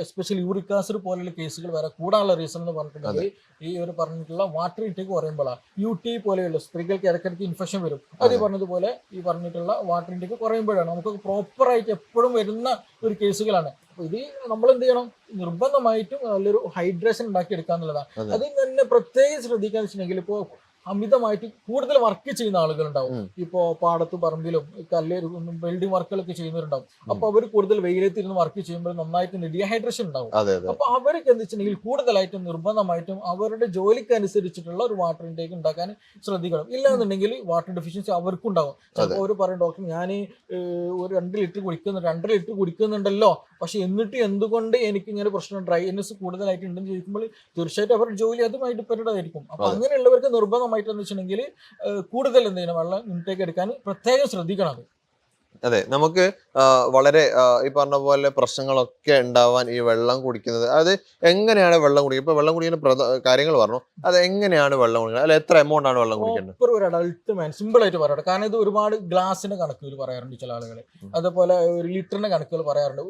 എസ്പെഷ്യലി യൂറിക് ആസിഡ് പോലുള്ള കേസുകൾ വരെ കൂടാനുള്ള റീസൺ എന്ന് പറഞ്ഞിട്ടുണ്ടെങ്കിൽ ഈ ഒരു പറഞ്ഞിട്ടുള്ള വാട്ടർ ഇൻടേക്ക് കുറയുമ്പോഴാണ്. UTI പോലെയുള്ള സ്ത്രീകൾക്ക് ഇടയ്ക്കിടയ്ക്ക് ഇൻഫെക്ഷൻ വരും. അത് പറഞ്ഞതുപോലെ ഈ പറഞ്ഞിട്ടുള്ള വാട്ടർ ഇൻടേക്ക് കുറയുമ്പോഴാണ് നമുക്ക് പ്രോപ്പറായിട്ട് എപ്പോഴും വരുന്ന ഒരു കേസുകളാണ്. അപ്പൊ ഇത് നമ്മൾ എന്ത് ചെയ്യണം, നിർബന്ധമായിട്ടും നല്ലൊരു ഹൈഡ്രേഷൻ ഉണ്ടാക്കി എടുക്കുക എന്നുള്ളതാണ്. അതിൽ തന്നെ പ്രത്യേകം ശ്രദ്ധിക്കാന്ന് വെച്ചിട്ടുണ്ടെങ്കിൽ ഇപ്പോൾ അമിതമായിട്ട് കൂടുതൽ വർക്ക് ചെയ്യുന്ന ആളുകളുണ്ടാവും. ഇപ്പോ പാടത്ത് പറമ്പിലും വെൽഡിംഗ് വർക്കുകളൊക്കെ ചെയ്യുന്നവരുണ്ടാവും. അപ്പൊ അവർ കൂടുതൽ വെയിലത്തിരുന്ന് വർക്ക് ചെയ്യുമ്പോൾ നന്നായിട്ട് ഡീഹൈഡ്രേഷൻ ഉണ്ടാവും. അപ്പൊ അവർക്ക് എന്താ വെച്ചിട്ടുണ്ടെങ്കിൽ കൂടുതലായിട്ടും നിർബന്ധമായിട്ടും അവരുടെ ജോലിക്ക് അനുസരിച്ചിട്ടുള്ള ഒരു വാട്ടർ ഇൻടേക്ക് ഉണ്ടാക്കാൻ ശ്രദ്ധിക്കണം. ഇല്ലാന്നുണ്ടെങ്കിൽ വാട്ടർ ഡെഫിഷ്യൻസി അവർക്കും ഉണ്ടാവും. ചിലപ്പോൾ അവർ പറയും, ഡോക്ടർ ഞാൻ ഒരു 2 ലിറ്റർ കുടിക്കുന്നുണ്ട്, 2.5 ലിറ്റർ കുടിക്കുന്നുണ്ടല്ലോ, പക്ഷെ എന്നിട്ട് എന്തുകൊണ്ട് എനിക്ക് ഇങ്ങനെ പ്രശ്നം ഡ്രൈനെസ് കൂടുതലായിട്ട് ഉണ്ടെന്ന് ചോദിക്കുമ്പോൾ തീർച്ചയായിട്ടും അവരുടെ ജോലി അതുമായി ഡിപ്പെൻഡ് ആയിരിക്കും. അപ്പൊ അങ്ങനെയുള്ളവർക്ക് നിർബന്ധമായിട്ട് എന്ന് വെച്ചിട്ടുണ്ടെങ്കിൽ കൂടുതൽ എന്ത് ചെയ്യണം, വെള്ളം ഇൻടേക്ക് എടുക്കാൻ പ്രത്യേകം ശ്രദ്ധിക്കണം. അതെ, നമുക്ക് വളരെ ഈ പറഞ്ഞ പോലെ പ്രശ്നങ്ങളൊക്കെ ഉണ്ടാവാൻ ഈ വെള്ളം കുടിക്കുന്നത്, അത് എങ്ങനെയാണ് വെള്ളം കുടിക്കുക? ഇപ്പൊ വെള്ളം കുടിക്കുന്ന കാര്യങ്ങൾ പറഞ്ഞു, അത് എങ്ങനെയാണ് വെള്ളം കുടിക്കുന്നത്, അല്ല എത്ര എമൗണ്ട് ആണ് വെള്ളം കുടിക്കേണ്ടത്? ഒരു അഡൾട്ട് മാൻ സിമ്പിൾ ആയിട്ട് പറയാം. കാരണം ഇത് ഒരുപാട് ഗ്ലാസിന്റെ കണക്കുകൾ പറയാറുണ്ട് ചില ആളുകൾ, അതുപോലെ ഒരു ലിറ്ററിന്റെ കണക്കുകൾ പറയാറുണ്ട്.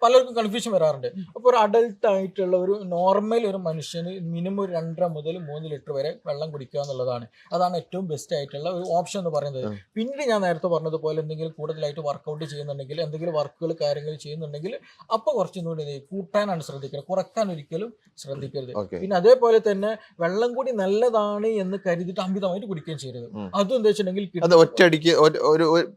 പലർക്കും കൺഫ്യൂഷൻ വരാറുണ്ട്. അപ്പൊ ഒരു അഡൾട്ട് ആയിട്ടുള്ള ഒരു നോർമൽ ഒരു മനുഷ്യന് മിനിമം ഒരു 2.5 മുതൽ 3 ലിറ്റർ വരെ വെള്ളം കുടിക്കുക എന്നുള്ളതാണ്. അതാണ് ഏറ്റവും ബെസ്റ്റ് ആയിട്ടുള്ള ഒരു ഓപ്ഷൻ എന്ന് പറയുന്നത്. പിന്നീട് ഞാൻ നേരത്തെ പറഞ്ഞതുപോലെ എന്തെങ്കിലും കൂടുതൽ വർക്കൗട്ട് ചെയ്യുന്നുണ്ടെങ്കിൽ, എന്തെങ്കിലും വർക്കുകൾ കാര്യങ്ങൾ ചെയ്യുന്നുണ്ടെങ്കിൽ അപ്പൊ കുറച്ചും കൂടി കൂട്ടാനാണ് ശ്രദ്ധിക്കുന്നത്, കുറക്കാൻ ഒരിക്കലും ശ്രദ്ധിക്കരുത്. പിന്നെ അതേപോലെ തന്നെ വെള്ളം കൂടി നല്ലതാണ് എന്ന് കരുതിയിട്ട് അമിതമായിട്ട് കുടിക്കുകയും ചെയ്യരുത്. അതും എന്താ വെച്ചിട്ടുണ്ടെങ്കിൽ ഒറ്റയടിക്ക്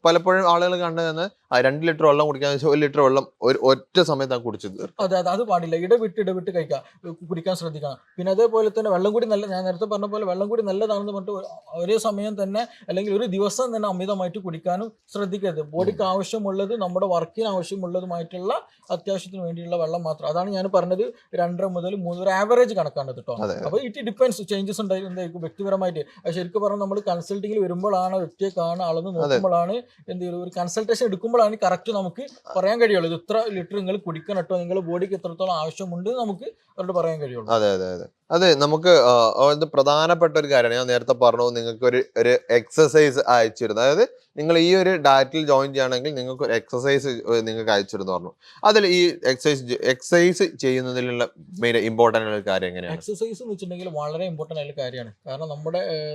പലപ്പോഴും ആളുകൾ കണ്ടതെന്ന് 2 ലിറ്റർ വെള്ളം കുടിക്കാൻ 1 ലിറ്റർ വെള്ളം ഒറ്റ സമയത്താണ് കുടിച്ചത്. അതെ, അത് പാടില്ല. ഇടവിട്ട് കുടിക്കാൻ ശ്രദ്ധിക്കണം. പിന്നെ അതേപോലെ തന്നെ വെള്ളം കൂടി നല്ല, ഞാൻ നേരത്തെ പറഞ്ഞ പോലെ വെള്ളം കൂടി നല്ലതാണെന്ന് പറഞ്ഞിട്ട് ഒരേ സമയം തന്നെ അല്ലെങ്കിൽ ഒരു ദിവസം തന്നെ അമിതമായിട്ട് കുടിക്കാനും ശ്രദ്ധിക്കരുത്. ബോഡിക്ക് ആവശ്യമുള്ളത്, നമ്മുടെ വർക്കിന് ആവശ്യമുള്ളതുമായിട്ടുള്ള അത്യാവശ്യത്തിന് വേണ്ടിയുള്ള വെള്ളം മാത്രം. അതാണ് ഞാൻ പറഞ്ഞത്, 2.5 മുതൽ 3 ഒരു ആവറേജ് കണക്കാണ് കേട്ടോ. അപ്പൊ ഇറ്റ് ഡിപ്പെൻസ്, ചേഞ്ചസ് ഉണ്ടായിരിക്കും വ്യക്തിപരമായിട്ട്. ശരിക്കും പറഞ്ഞാൽ നമ്മൾ കൺസൾട്ടിങ്ങിൽ വരുമ്പോഴാണ്, വ്യക്തിയെക്കാണ് അളന്ന് നോക്കുമ്പോഴാണ് എന്തെങ്കിലും ഒരു കൺസൾട്ടേഷൻ എടുക്കുമ്പോഴാണ് കറക്റ്റ് നമുക്ക് പറയാൻ കഴിയുള്ളൂ. ഇത് ഇത്ര ലിറ്റർ നിങ്ങൾ കുടിക്കണം കേട്ടോ, നിങ്ങളുടെ ബോഡിക്ക് എത്രത്തോളം ആവശ്യമുണ്ട് നമുക്ക് അവരോട് പറയാൻ കഴിയുള്ളൂ. അതെ, നമുക്ക് പ്രധാനപ്പെട്ട ഒരു കാര്യമാണ്. ഞാൻ നേരത്തെ പറഞ്ഞു, നിങ്ങൾക്ക് ഒരു എക്സസൈസ് അയച്ചിരുന്നു. അതായത് നിങ്ങൾ ഈ ഒരു ഡയറ്റിൽ ജോയിൻ ചെയ്യുകയാണെങ്കിൽ നിങ്ങൾക്ക് ഒരു എക്സസൈസ് നിങ്ങൾക്ക് അയച്ചിരുന്നു പറഞ്ഞു. അതിൽ ഈ എക്സസൈസ് ചെയ്യുന്നതിലുള്ള മെയിൻ ഇമ്പോർട്ടൻ്റ് ആയ കാര്യം എങ്ങനെയാണ്? എക്സസൈസ് എന്ന് വെച്ചിട്ടുണ്ടെങ്കിൽ വളരെ ഇമ്പോർട്ടൻ്റ് ആയ കാര്യമാണ്. കാരണം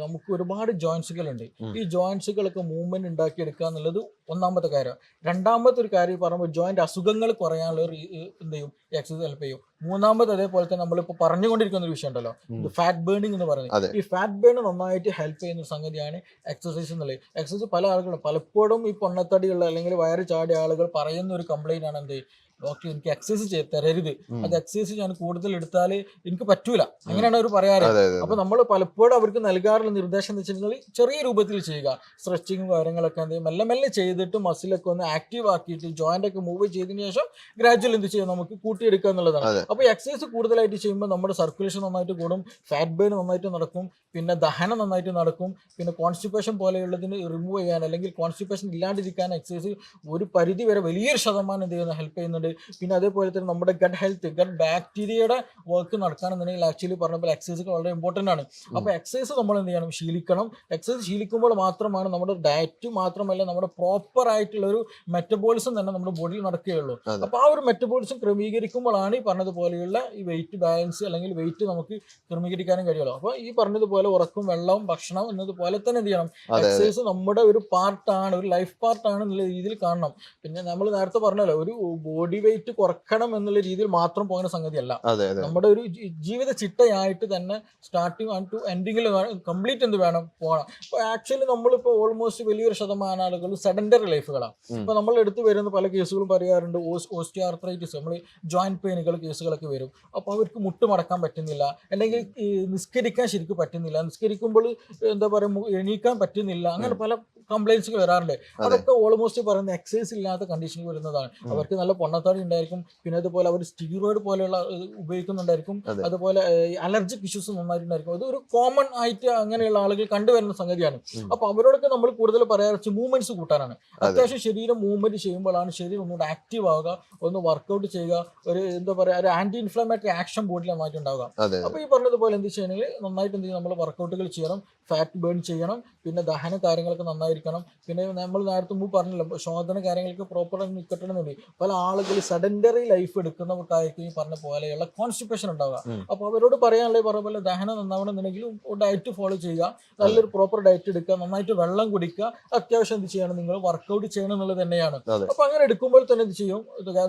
നമുക്ക് ഒരുപാട് ജോയിൻസുകൾ ഉണ്ട്. ഈ ജോയിൻസുകളൊക്കെ മൂവ്മെന്റ് ഉണ്ടാക്കിയെടുക്കുക എന്നുള്ളത് ഒന്നാമത്തെ കാര്യം. രണ്ടാമത്തെ ഒരു കാര്യം പറയുമ്പോൾ ജോയിന്റ് അസുഖങ്ങൾ കുറയാനുള്ള ഒരു എന്ത് ചെയ്യും, എക്സസൈസ് ഹെൽപ്പ് ചെയ്യും. മൂന്നാമത് അതേപോലെ തന്നെ നമ്മളിപ്പോൾ പറഞ്ഞുകൊണ്ടിരിക്കുന്ന ഒരു വിഷയം ഉണ്ടല്ലോ, ഫാറ്റ് ബേണിംഗ് എന്ന് പറയുന്നത്. ഈ ഫാറ്റ് ബേൺ നന്നായിട്ട് ഹെൽപ്പ് ചെയ്യുന്ന ഒരു സംഗതിയാണ് എക്സസൈസ് എന്നുള്ളത്. എക്സസൈസ് പല ആളുകളും പലപ്പോഴും ഈ പൊണ്ണത്തടിയുള്ള അല്ലെങ്കിൽ വയറ് ചാടിയ ആളുകൾ പറയുന്ന ഒരു കംപ്ലൈന്റ് ആണ് എന്ത്, ഡോക്ടർ എനിക്ക് എക്സസൈസ് തരരുത്, അത് എക്സസൈസ് ഞാൻ കൂടുതൽ എടുത്താൽ എനിക്ക് പറ്റൂല, അങ്ങനെയാണ് അവർ പറയാറ്. അപ്പൊ നമ്മൾ പലപ്പോഴും അവർക്ക് നൽകാറുള്ള നിർദ്ദേശം എന്ന് വെച്ചിട്ടുണ്ടെങ്കിൽ ചെറിയ രൂപത്തിൽ ചെയ്യുക, സ്ട്രെച്ചിങ്ങും കാര്യങ്ങളൊക്കെ എന്ത് ചെയ്യും, മെല്ലെ ചെയ്തിട്ട് മസിലൊക്കെ ഒന്ന് ആക്റ്റീവ് ആക്കിയിട്ട് ജോയിന്റ് ഒക്കെ മൂവ് ചെയ്തതിനു ശേഷം ഗ്രാജുവൽ എന്ത് ചെയ്യാം, നമുക്ക് കൂട്ടിയെടുക്കുക എന്നുള്ളതാണ്. അപ്പൊ എക്സസൈസ് കൂടുതലായിട്ട് ചെയ്യുമ്പോൾ നമ്മുടെ സർക്കുലേഷൻ നന്നായിട്ട് കൂടും, ഫാറ്റ് ബേൺ നന്നായിട്ട് നടക്കും, പിന്നെ ദഹനം നന്നായിട്ട് നടക്കും, പിന്നെ കോൺസ്റ്റിപ്പേഷൻ പോലെയുള്ളതിന് റിമൂവ് ചെയ്യാൻ അല്ലെങ്കിൽ കോൺസ്റ്റിപ്പേഷൻ ഇല്ലാണ്ടിരിക്കാൻ എക്സസൈസ് ഒരു പരിധി വരെ വലിയൊരു ശതമാനം എന്ത് ചെയ്യുന്ന ഹെൽപ്പ് ചെയ്യുന്നുണ്ട്. പിന്നെ അതേപോലെ തന്നെ നമ്മുടെ ഗട്ട് ഹെൽത്ത്, ഗട്ട് ബാക്ടീരിയയുടെ വർക്ക് നടക്കുകയാണെന്നുണ്ടെങ്കിൽ ആക്ച്വലി പറഞ്ഞപ്പോൾ എക്സസൈസ് വളരെ ഇമ്പോർട്ടൻ്റ് ആണ്. അപ്പോൾ എക്സസൈസ് നമ്മൾ എന്ത് ചെയ്യണം, ശീലിക്കണം. എക്സസൈസ് ശീലിക്കുമ്പോൾ മാത്രമാണ് നമ്മുടെ ഡയറ്റ് മാത്രമല്ല നമ്മുടെ പ്രോപ്പർ ആയിട്ടുള്ള ഒരു മെറ്റബോളിസം തന്നെ നമ്മുടെ ബോഡിയിൽ നടക്കുകയുള്ളൂ. അപ്പോൾ ആ ഒരു മെറ്റബോളിസം ക്രമീകരിക്കുമ്പോഴാണ് ഈ പറഞ്ഞതുപോലെയുള്ള ഈ വെയിറ്റ് ബാലൻസ് അല്ലെങ്കിൽ വെയിറ്റ് നമുക്ക് ക്രമീകരിക്കാനും കഴിയുള്ളൂ. അപ്പോൾ ഈ പറഞ്ഞതുപോലെ ഉറക്കും, വെള്ളവും, ഭക്ഷണം എന്നതുപോലെ തന്നെ എന്ത് ചെയ്യണം, എക്സസൈസ് നമ്മുടെ ഒരു പാർട്ടാണ്, ഒരു ലൈഫ് പാർട്ടാണ് എന്നുള്ള രീതിയിൽ കാണണം. പിന്നെ നമ്മൾ നേരത്തെ പറഞ്ഞല്ലോ, ഒരു ബോഡി വെയിറ്റ് കുറക്കണം എന്നുള്ള രീതിയിൽ മാത്രം പോകുന്ന സംഗതിയല്ല. അതെ അതെ നമ്മുടെ ഒരു ജീവിത ചിട്ടയായിട്ട് തന്നെ സ്റ്റാർട്ടിങ് ടു എൻഡിങ്ങിൽ കംപ്ലീറ്റ് എന്ത് വേണം പോകണം. അപ്പോൾ ആക്ച്വലി നമ്മളിപ്പോൾ ഓൾമോസ്റ്റ് വലിയൊരു ശതമാനം ആളുകൾ സെഡൻഡറി ലൈഫുകളാണ്. ഇപ്പോൾ നമ്മൾ എടുത്തു വരുന്ന പല കേസുകളും പറയാറുണ്ട്, ഓസ്റ്റിയോആർത്രൈറ്റിസ്, നമ്മൾ ജോയിന്റ് പെയിനുകൾ കേസുകളൊക്കെ വരും. അപ്പോൾ അവർക്ക് മുട്ട് മടക്കാൻ പറ്റുന്നില്ല, അല്ലെങ്കിൽ ഈ നിസ്കരിക്കാൻ ശരിക്കും പറ്റുന്നില്ല, നിസ്കരിക്കുമ്പോൾ എന്താ പറയുക എണീക്കാൻ പറ്റുന്നില്ല, അങ്ങനെ പല കംപ്ലൈൻസുകൾ വരാറുണ്ട്. അതൊക്കെ ഓൾമോസ്റ്റ് പറയുന്ന എക്സസൈസ് ഇല്ലാത്ത കണ്ടീഷനിൽ വരുന്നതാണ്. അവർക്ക് നല്ല പൊണ്ണത്താടി ഉണ്ടായിരിക്കും, പിന്നെ അതുപോലെ അവർ സ്റ്റീറോയിഡ് പോലെയുള്ള ഉപയോഗിക്കുന്നുണ്ടായിരിക്കും, അതുപോലെ അലർജിക് ഇഷ്യൂസ് നന്നായിട്ടുണ്ടായിരിക്കും. അത് ഒരു കോമൺ ആയിട്ട് അങ്ങനെയുള്ള ആളുകൾ കണ്ടുവരുന്ന സംഗതിയാണ്. അപ്പൊ അവരോടൊക്കെ നമ്മൾ കൂടുതൽ പറയാറ് മൂവ്മെന്റ്സ് കൂട്ടാനാണ്. അത്യാവശ്യം ശരീരം മൂവ്മെന്റ് ചെയ്യുമ്പോഴാണ് ശരീരം ഒന്നുകൂടെ ആക്റ്റീവ് ആവുക, ഒന്ന് വർക്ക്ഔട്ട് ചെയ്യുക, ഒരു എന്താ പറയുക ഒരു ആന്റി ഇൻഫ്ലമേറ്ററി ആക്ഷൻ ബോഡിയിൽ നന്നായിട്ട് ഉണ്ടാവുക. അപ്പൊ ഈ പറഞ്ഞതുപോലെ എന്ത് ചെയ്യണമെങ്കിൽ നന്നായിട്ട് എന്ത് ചെയ്യും, നമ്മൾ വർക്കൗട്ടുകൾ ചെയ്യണം, ഫാറ്റ് ബേൺ ചെയ്യണം, പിന്നെ ദഹന കാര്യങ്ങളൊക്കെ നന്നായിരിക്കണം. പിന്നെ നമ്മൾ നേരത്തെ മുമ്പ് പറഞ്ഞല്ലോ, ശോധന കാര്യങ്ങൾക്ക് പ്രോപ്പറായി നിൽക്കണമെന്നുണ്ട്. പല ആളുകൾ സെഡൻഡറി ലൈഫ് എടുക്കുന്നവർക്കായിരിക്കും ഈ പറഞ്ഞ പോലെയുള്ള കോൺസ്റ്റിപ്പേഷൻ ഉണ്ടാവുക. അപ്പോൾ അവരോട് പറയാനുള്ളത് പറഞ്ഞ പോലെ ദഹനം നന്നാവണമെന്നുണ്ടെങ്കിൽ ഡയറ്റ് ഫോളോ ചെയ്യുക, നല്ലൊരു പ്രോപ്പർ ഡയറ്റ് എടുക്കുക, നന്നായിട്ട് വെള്ളം കുടിക്കുക, അത്യാവശ്യം എന്ത് ചെയ്യണം, നിങ്ങൾ വർക്കൗട്ട് ചെയ്യണം എന്നുള്ളത് തന്നെയാണ്. അപ്പൊ അങ്ങനെ എടുക്കുമ്പോൾ തന്നെ എന്ത് ചെയ്യും,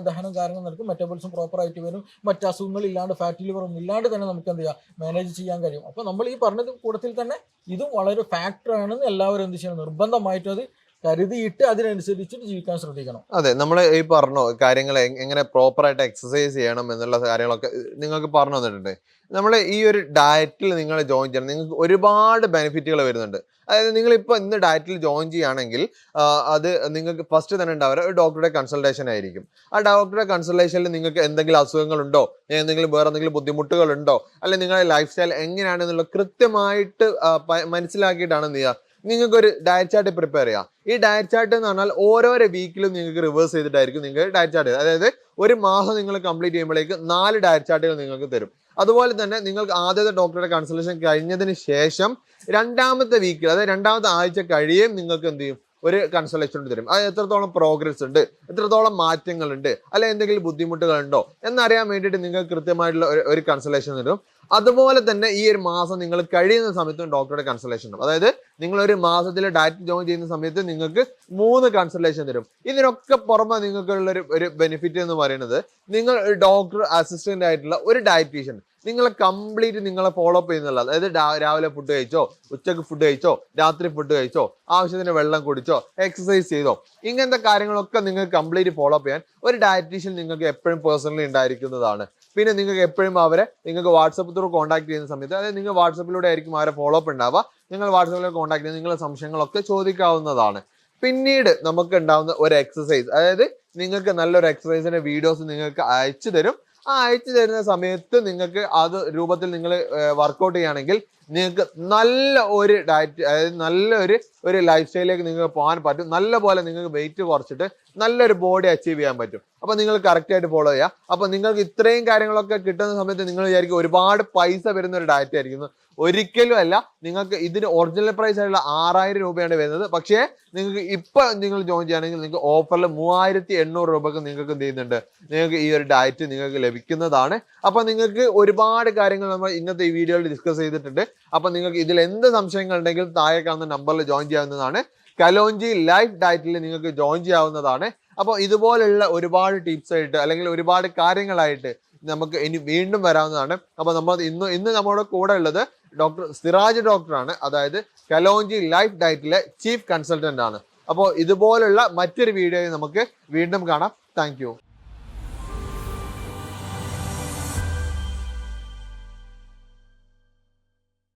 ദഹനം കാര്യങ്ങൾ നടക്കും, മെറ്റബോളിസം പ്രോപ്പർ ആയിട്ട് വരും, മറ്റ് അസുഖങ്ങൾ ഇല്ലാണ്ട് ഫാറ്റ് ലിവർ ഒന്നും ഇല്ലാണ്ട് തന്നെ നമുക്ക് എന്ത് ചെയ്യാം, മാനേജ് ചെയ്യാൻ കഴിയും. അപ്പൊ നമ്മൾ ഈ പറഞ്ഞത് കൂട്ടത്തിൽ തന്നെ ഇതും വളരെ ഫാക്ടറാണെന്ന് എല്ലാവരും എന്ത് ചെയ്യണം, നിർബന്ധമായിട്ടും അത് കരുതിയിട്ട് അതിനനുസരിച്ചിട്ട് ജീവിക്കാൻ ശ്രദ്ധിക്കണം. അതെ, നമ്മൾ ഈ പറഞ്ഞ കാര്യങ്ങൾ എങ്ങനെ പ്രോപ്പറായിട്ട് എക്സസൈസ് ചെയ്യണം എന്നുള്ള കാര്യങ്ങളൊക്കെ നിങ്ങൾക്ക് പറഞ്ഞു തന്നിട്ടുണ്ട്. നമ്മൾ ഈ ഒരു ഡയറ്റിൽ നിങ്ങൾ ജോയിൻ ചെയ്യണം, നിങ്ങൾക്ക് ഒരുപാട് ബെനിഫിറ്റുകൾ വരുന്നുണ്ട്. അതായത് നിങ്ങളിപ്പോൾ ഇന്ന് ഡയറ്റിൽ ജോയിൻ ചെയ്യുകയാണെങ്കിൽ അത് നിങ്ങൾക്ക് ഫസ്റ്റ് തന്നെ ഉണ്ടാവുക ഒരു ഡോക്ടറുടെ കൺസൾട്ടേഷൻ ആയിരിക്കും. ആ ഡോക്ടറുടെ കൺസൾട്ടേഷനിൽ നിങ്ങൾക്ക് എന്തെങ്കിലും അസുഖങ്ങളുണ്ടോ, എന്തെങ്കിലും വേറെ എന്തെങ്കിലും ബുദ്ധിമുട്ടുകളുണ്ടോ, അല്ലെങ്കിൽ നിങ്ങളുടെ ലൈഫ് സ്റ്റൈൽ എങ്ങനെയാണെന്നുള്ള കൃത്യമായിട്ട് മനസ്സിലാക്കിയിട്ടാണ് എന്ത് ചെയ്യുക, നിങ്ങൾക്കൊരു ഡയറ്റ് ചാർട്ട് പ്രിപ്പയർ ചെയ്യാം. ഈ ഡയറ്റ് ചാർട്ട് എന്ന് പറഞ്ഞാൽ ഓരോരോ വീക്കിലും നിങ്ങൾക്ക് റിവേഴ്സ് ചെയ്തിട്ടായിരിക്കും നിങ്ങൾക്ക് ഡയറ്റ് ചാർട്ട്. അതായത് ഒരു മാസം നിങ്ങൾ കംപ്ലീറ്റ് ചെയ്യുമ്പോഴേക്ക് 4 ഡയറ്റ് ചാർട്ടുകൾ നിങ്ങൾക്ക് തരും. അതുപോലെ തന്നെ നിങ്ങൾക്ക് ആദ്യത്തെ ഡോക്ടറുടെ കൺസൾട്ടേഷൻ കഴിഞ്ഞതിന് ശേഷം രണ്ടാമത്തെ വീക്കിൽ, അതായത് രണ്ടാമത്തെ ആഴ്ച കഴിയും നിങ്ങൾക്ക് എന്ത് ചെയ്യും, ഒരു കൺസൾട്ടേഷൻ തരും. അത് എത്രത്തോളം പ്രോഗ്രസ് ഉണ്ട്, എത്രത്തോളം മാറ്റങ്ങളുണ്ട്, അല്ലെ എന്തെങ്കിലും ബുദ്ധിമുട്ടുകളുണ്ടോ എന്നറിയാൻ വേണ്ടിയിട്ട് നിങ്ങൾക്ക് കൃത്യമായിട്ടുള്ള ഒരു കൺസൾട്ടേഷൻ തരും. അതുപോലെ തന്നെ ഈ ഒരു മാസം നിങ്ങൾ കഴിയുന്ന സമയത്തും ഡോക്ടറുടെ കൺസൾട്ടേഷൻ തരും. അതായത് നിങ്ങൾ ഒരു മാസത്തിൽ ഡയറ്റ് ജോയിൻ ചെയ്യുന്ന സമയത്ത് നിങ്ങൾക്ക് 3 കൺസൾട്ടേഷൻ തരും. ഇതിനൊക്കെ പുറമെ നിങ്ങൾക്കുള്ള ഒരു ബെനിഫിറ്റ് എന്ന് പറയുന്നത്, നിങ്ങൾ ഡോക്ടർ അസിസ്റ്റന്റ് ആയിട്ടുള്ള ഒരു ഡയറ്റീഷ്യൻ നിങ്ങളെ കംപ്ലീറ്റ് നിങ്ങളെ ഫോളോ അപ്പ് ചെയ്യുന്നില്ല. അതായത് രാവിലെ ഫുഡ് കഴിച്ചോ, ഉച്ചക്ക് ഫുഡ് കഴിച്ചോ, രാത്രി ഫുഡ് കഴിച്ചോ, ആവശ്യത്തിന് വെള്ളം കുടിച്ചോ, എക്സസൈസ് ചെയ്തോ, ഇങ്ങനത്തെ കാര്യങ്ങളൊക്കെ നിങ്ങൾക്ക് കംപ്ലീറ്റ് ഫോളോ അപ്പ് ചെയ്യാൻ ഒരു ഡയറ്റീഷ്യൻ നിങ്ങൾക്ക് എപ്പോഴും പേഴ്സണലി ഉണ്ടായിരിക്കുന്നതാണ്. പിന്നെ നിങ്ങൾക്ക് എപ്പോഴും നിങ്ങൾക്ക് വാട്സപ്പ് ത്രൂ കോൺടാക്ട് ചെയ്യുന്ന സമയത്ത്, അതായത് നിങ്ങൾ വാട്സപ്പിലൂടെ ആയിരിക്കും അവരെ ഫോളോ അപ്പ് ഉണ്ടാവുക. നിങ്ങൾ വാട്സപ്പിലൂടെ കോൺടാക്ട് ചെയ്ത് നിങ്ങളുടെ സംശയങ്ങളൊക്കെ ചോദിക്കാവുന്നതാണ്. പിന്നീട് നമുക്ക് ഉണ്ടാവുന്ന ഒരു എക്സസൈസ്, അതായത് നിങ്ങൾക്ക് നല്ലൊരു എക്സസൈസിന്റെ വീഡിയോസ് നിങ്ങൾക്ക് അയച്ചു തരും. ആ അയച്ചു തരുന്ന സമയത്ത് നിങ്ങൾക്ക് അത് രൂപത്തിൽ നിങ്ങൾ വർക്കൗട്ട് ചെയ്യുകയാണെങ്കിൽ നിങ്ങൾക്ക് നല്ല ഒരു ഡയറ്റ്, അതായത് നല്ലൊരു ലൈഫ് സ്റ്റൈലിലേക്ക് നിങ്ങൾക്ക് പോകാൻ പറ്റും. നല്ല പോലെ നിങ്ങൾക്ക് വെയിറ്റ് കുറച്ചിട്ട് നല്ലൊരു ബോഡി അച്ചീവ് ചെയ്യാൻ പറ്റും. അപ്പൊ നിങ്ങൾ കറക്റ്റ് ആയിട്ട് ഫോളോ ചെയ്യുക. അപ്പൊ നിങ്ങൾക്ക് ഇത്രയും കാര്യങ്ങളൊക്കെ കിട്ടുന്ന സമയത്ത് നിങ്ങൾ വിചാരിക്കും ഒരുപാട് പൈസ വരുന്ന ഒരു ഡയറ്റ് ആയിരിക്കുന്നു. ഒരിക്കലും അല്ല. നിങ്ങൾക്ക് ഇതിന് ഒറിജിനൽ പ്രൈസ് ആയിട്ടുള്ള 6000 രൂപയാണ് വരുന്നത്. പക്ഷേ നിങ്ങൾക്ക് ഇപ്പൊ നിങ്ങൾ ജോയിൻ ചെയ്യുകയാണെങ്കിൽ നിങ്ങൾക്ക് ഓഫറിൽ 3800 രൂപക്ക് നിങ്ങൾക്ക് എന്ത് ചെയ്യുന്നുണ്ട്, നിങ്ങൾക്ക് ഈ ഒരു ഡയറ്റ് നിങ്ങൾക്ക് ലഭിക്കുന്നതാണ്. അപ്പൊ നിങ്ങൾക്ക് ഒരുപാട് കാര്യങ്ങൾ നമ്മൾ ഇന്നത്തെ ഈ വീഡിയോയിൽ ഡിസ്കസ് ചെയ്തിട്ടുണ്ട്. അപ്പൊ നിങ്ങൾക്ക് ഇതിൽ എന്ത് സംശയങ്ങൾ ഉണ്ടെങ്കിൽ താഴെ കാണുന്ന നമ്പറിൽ ജോയിൻ ചെയ്യാവുന്നതാണ്. കലോഞ്ചി ലൈഫ് ഡയറ്റിൽ നിങ്ങൾക്ക് ജോയിൻ ചെയ്യാവുന്നതാണ്. അപ്പോൾ ഇതുപോലുള്ള ഒരുപാട് ടിപ്സ് ആയിട്ട് അല്ലെങ്കിൽ ഒരുപാട് കാര്യങ്ങളായിട്ട് നമുക്ക് ഇനി വീണ്ടും വരാവുന്നതാണ്. അപ്പോൾ നമ്മൾ ഇന്ന് നമ്മുടെ കൂടെ ഉള്ളത് ഡോക്ടർ സിറാജ് ഡോക്ടറാണ്. അതായത് കലോഞ്ചി ലൈഫ് ഡയറ്റിലെ ചീഫ് കൺസൾട്ടന്റ് ആണ്. അപ്പോൾ ഇതുപോലുള്ള മറ്റൊരു വീഡിയോയിൽ നമുക്ക് വീണ്ടും കാണാം. താങ്ക്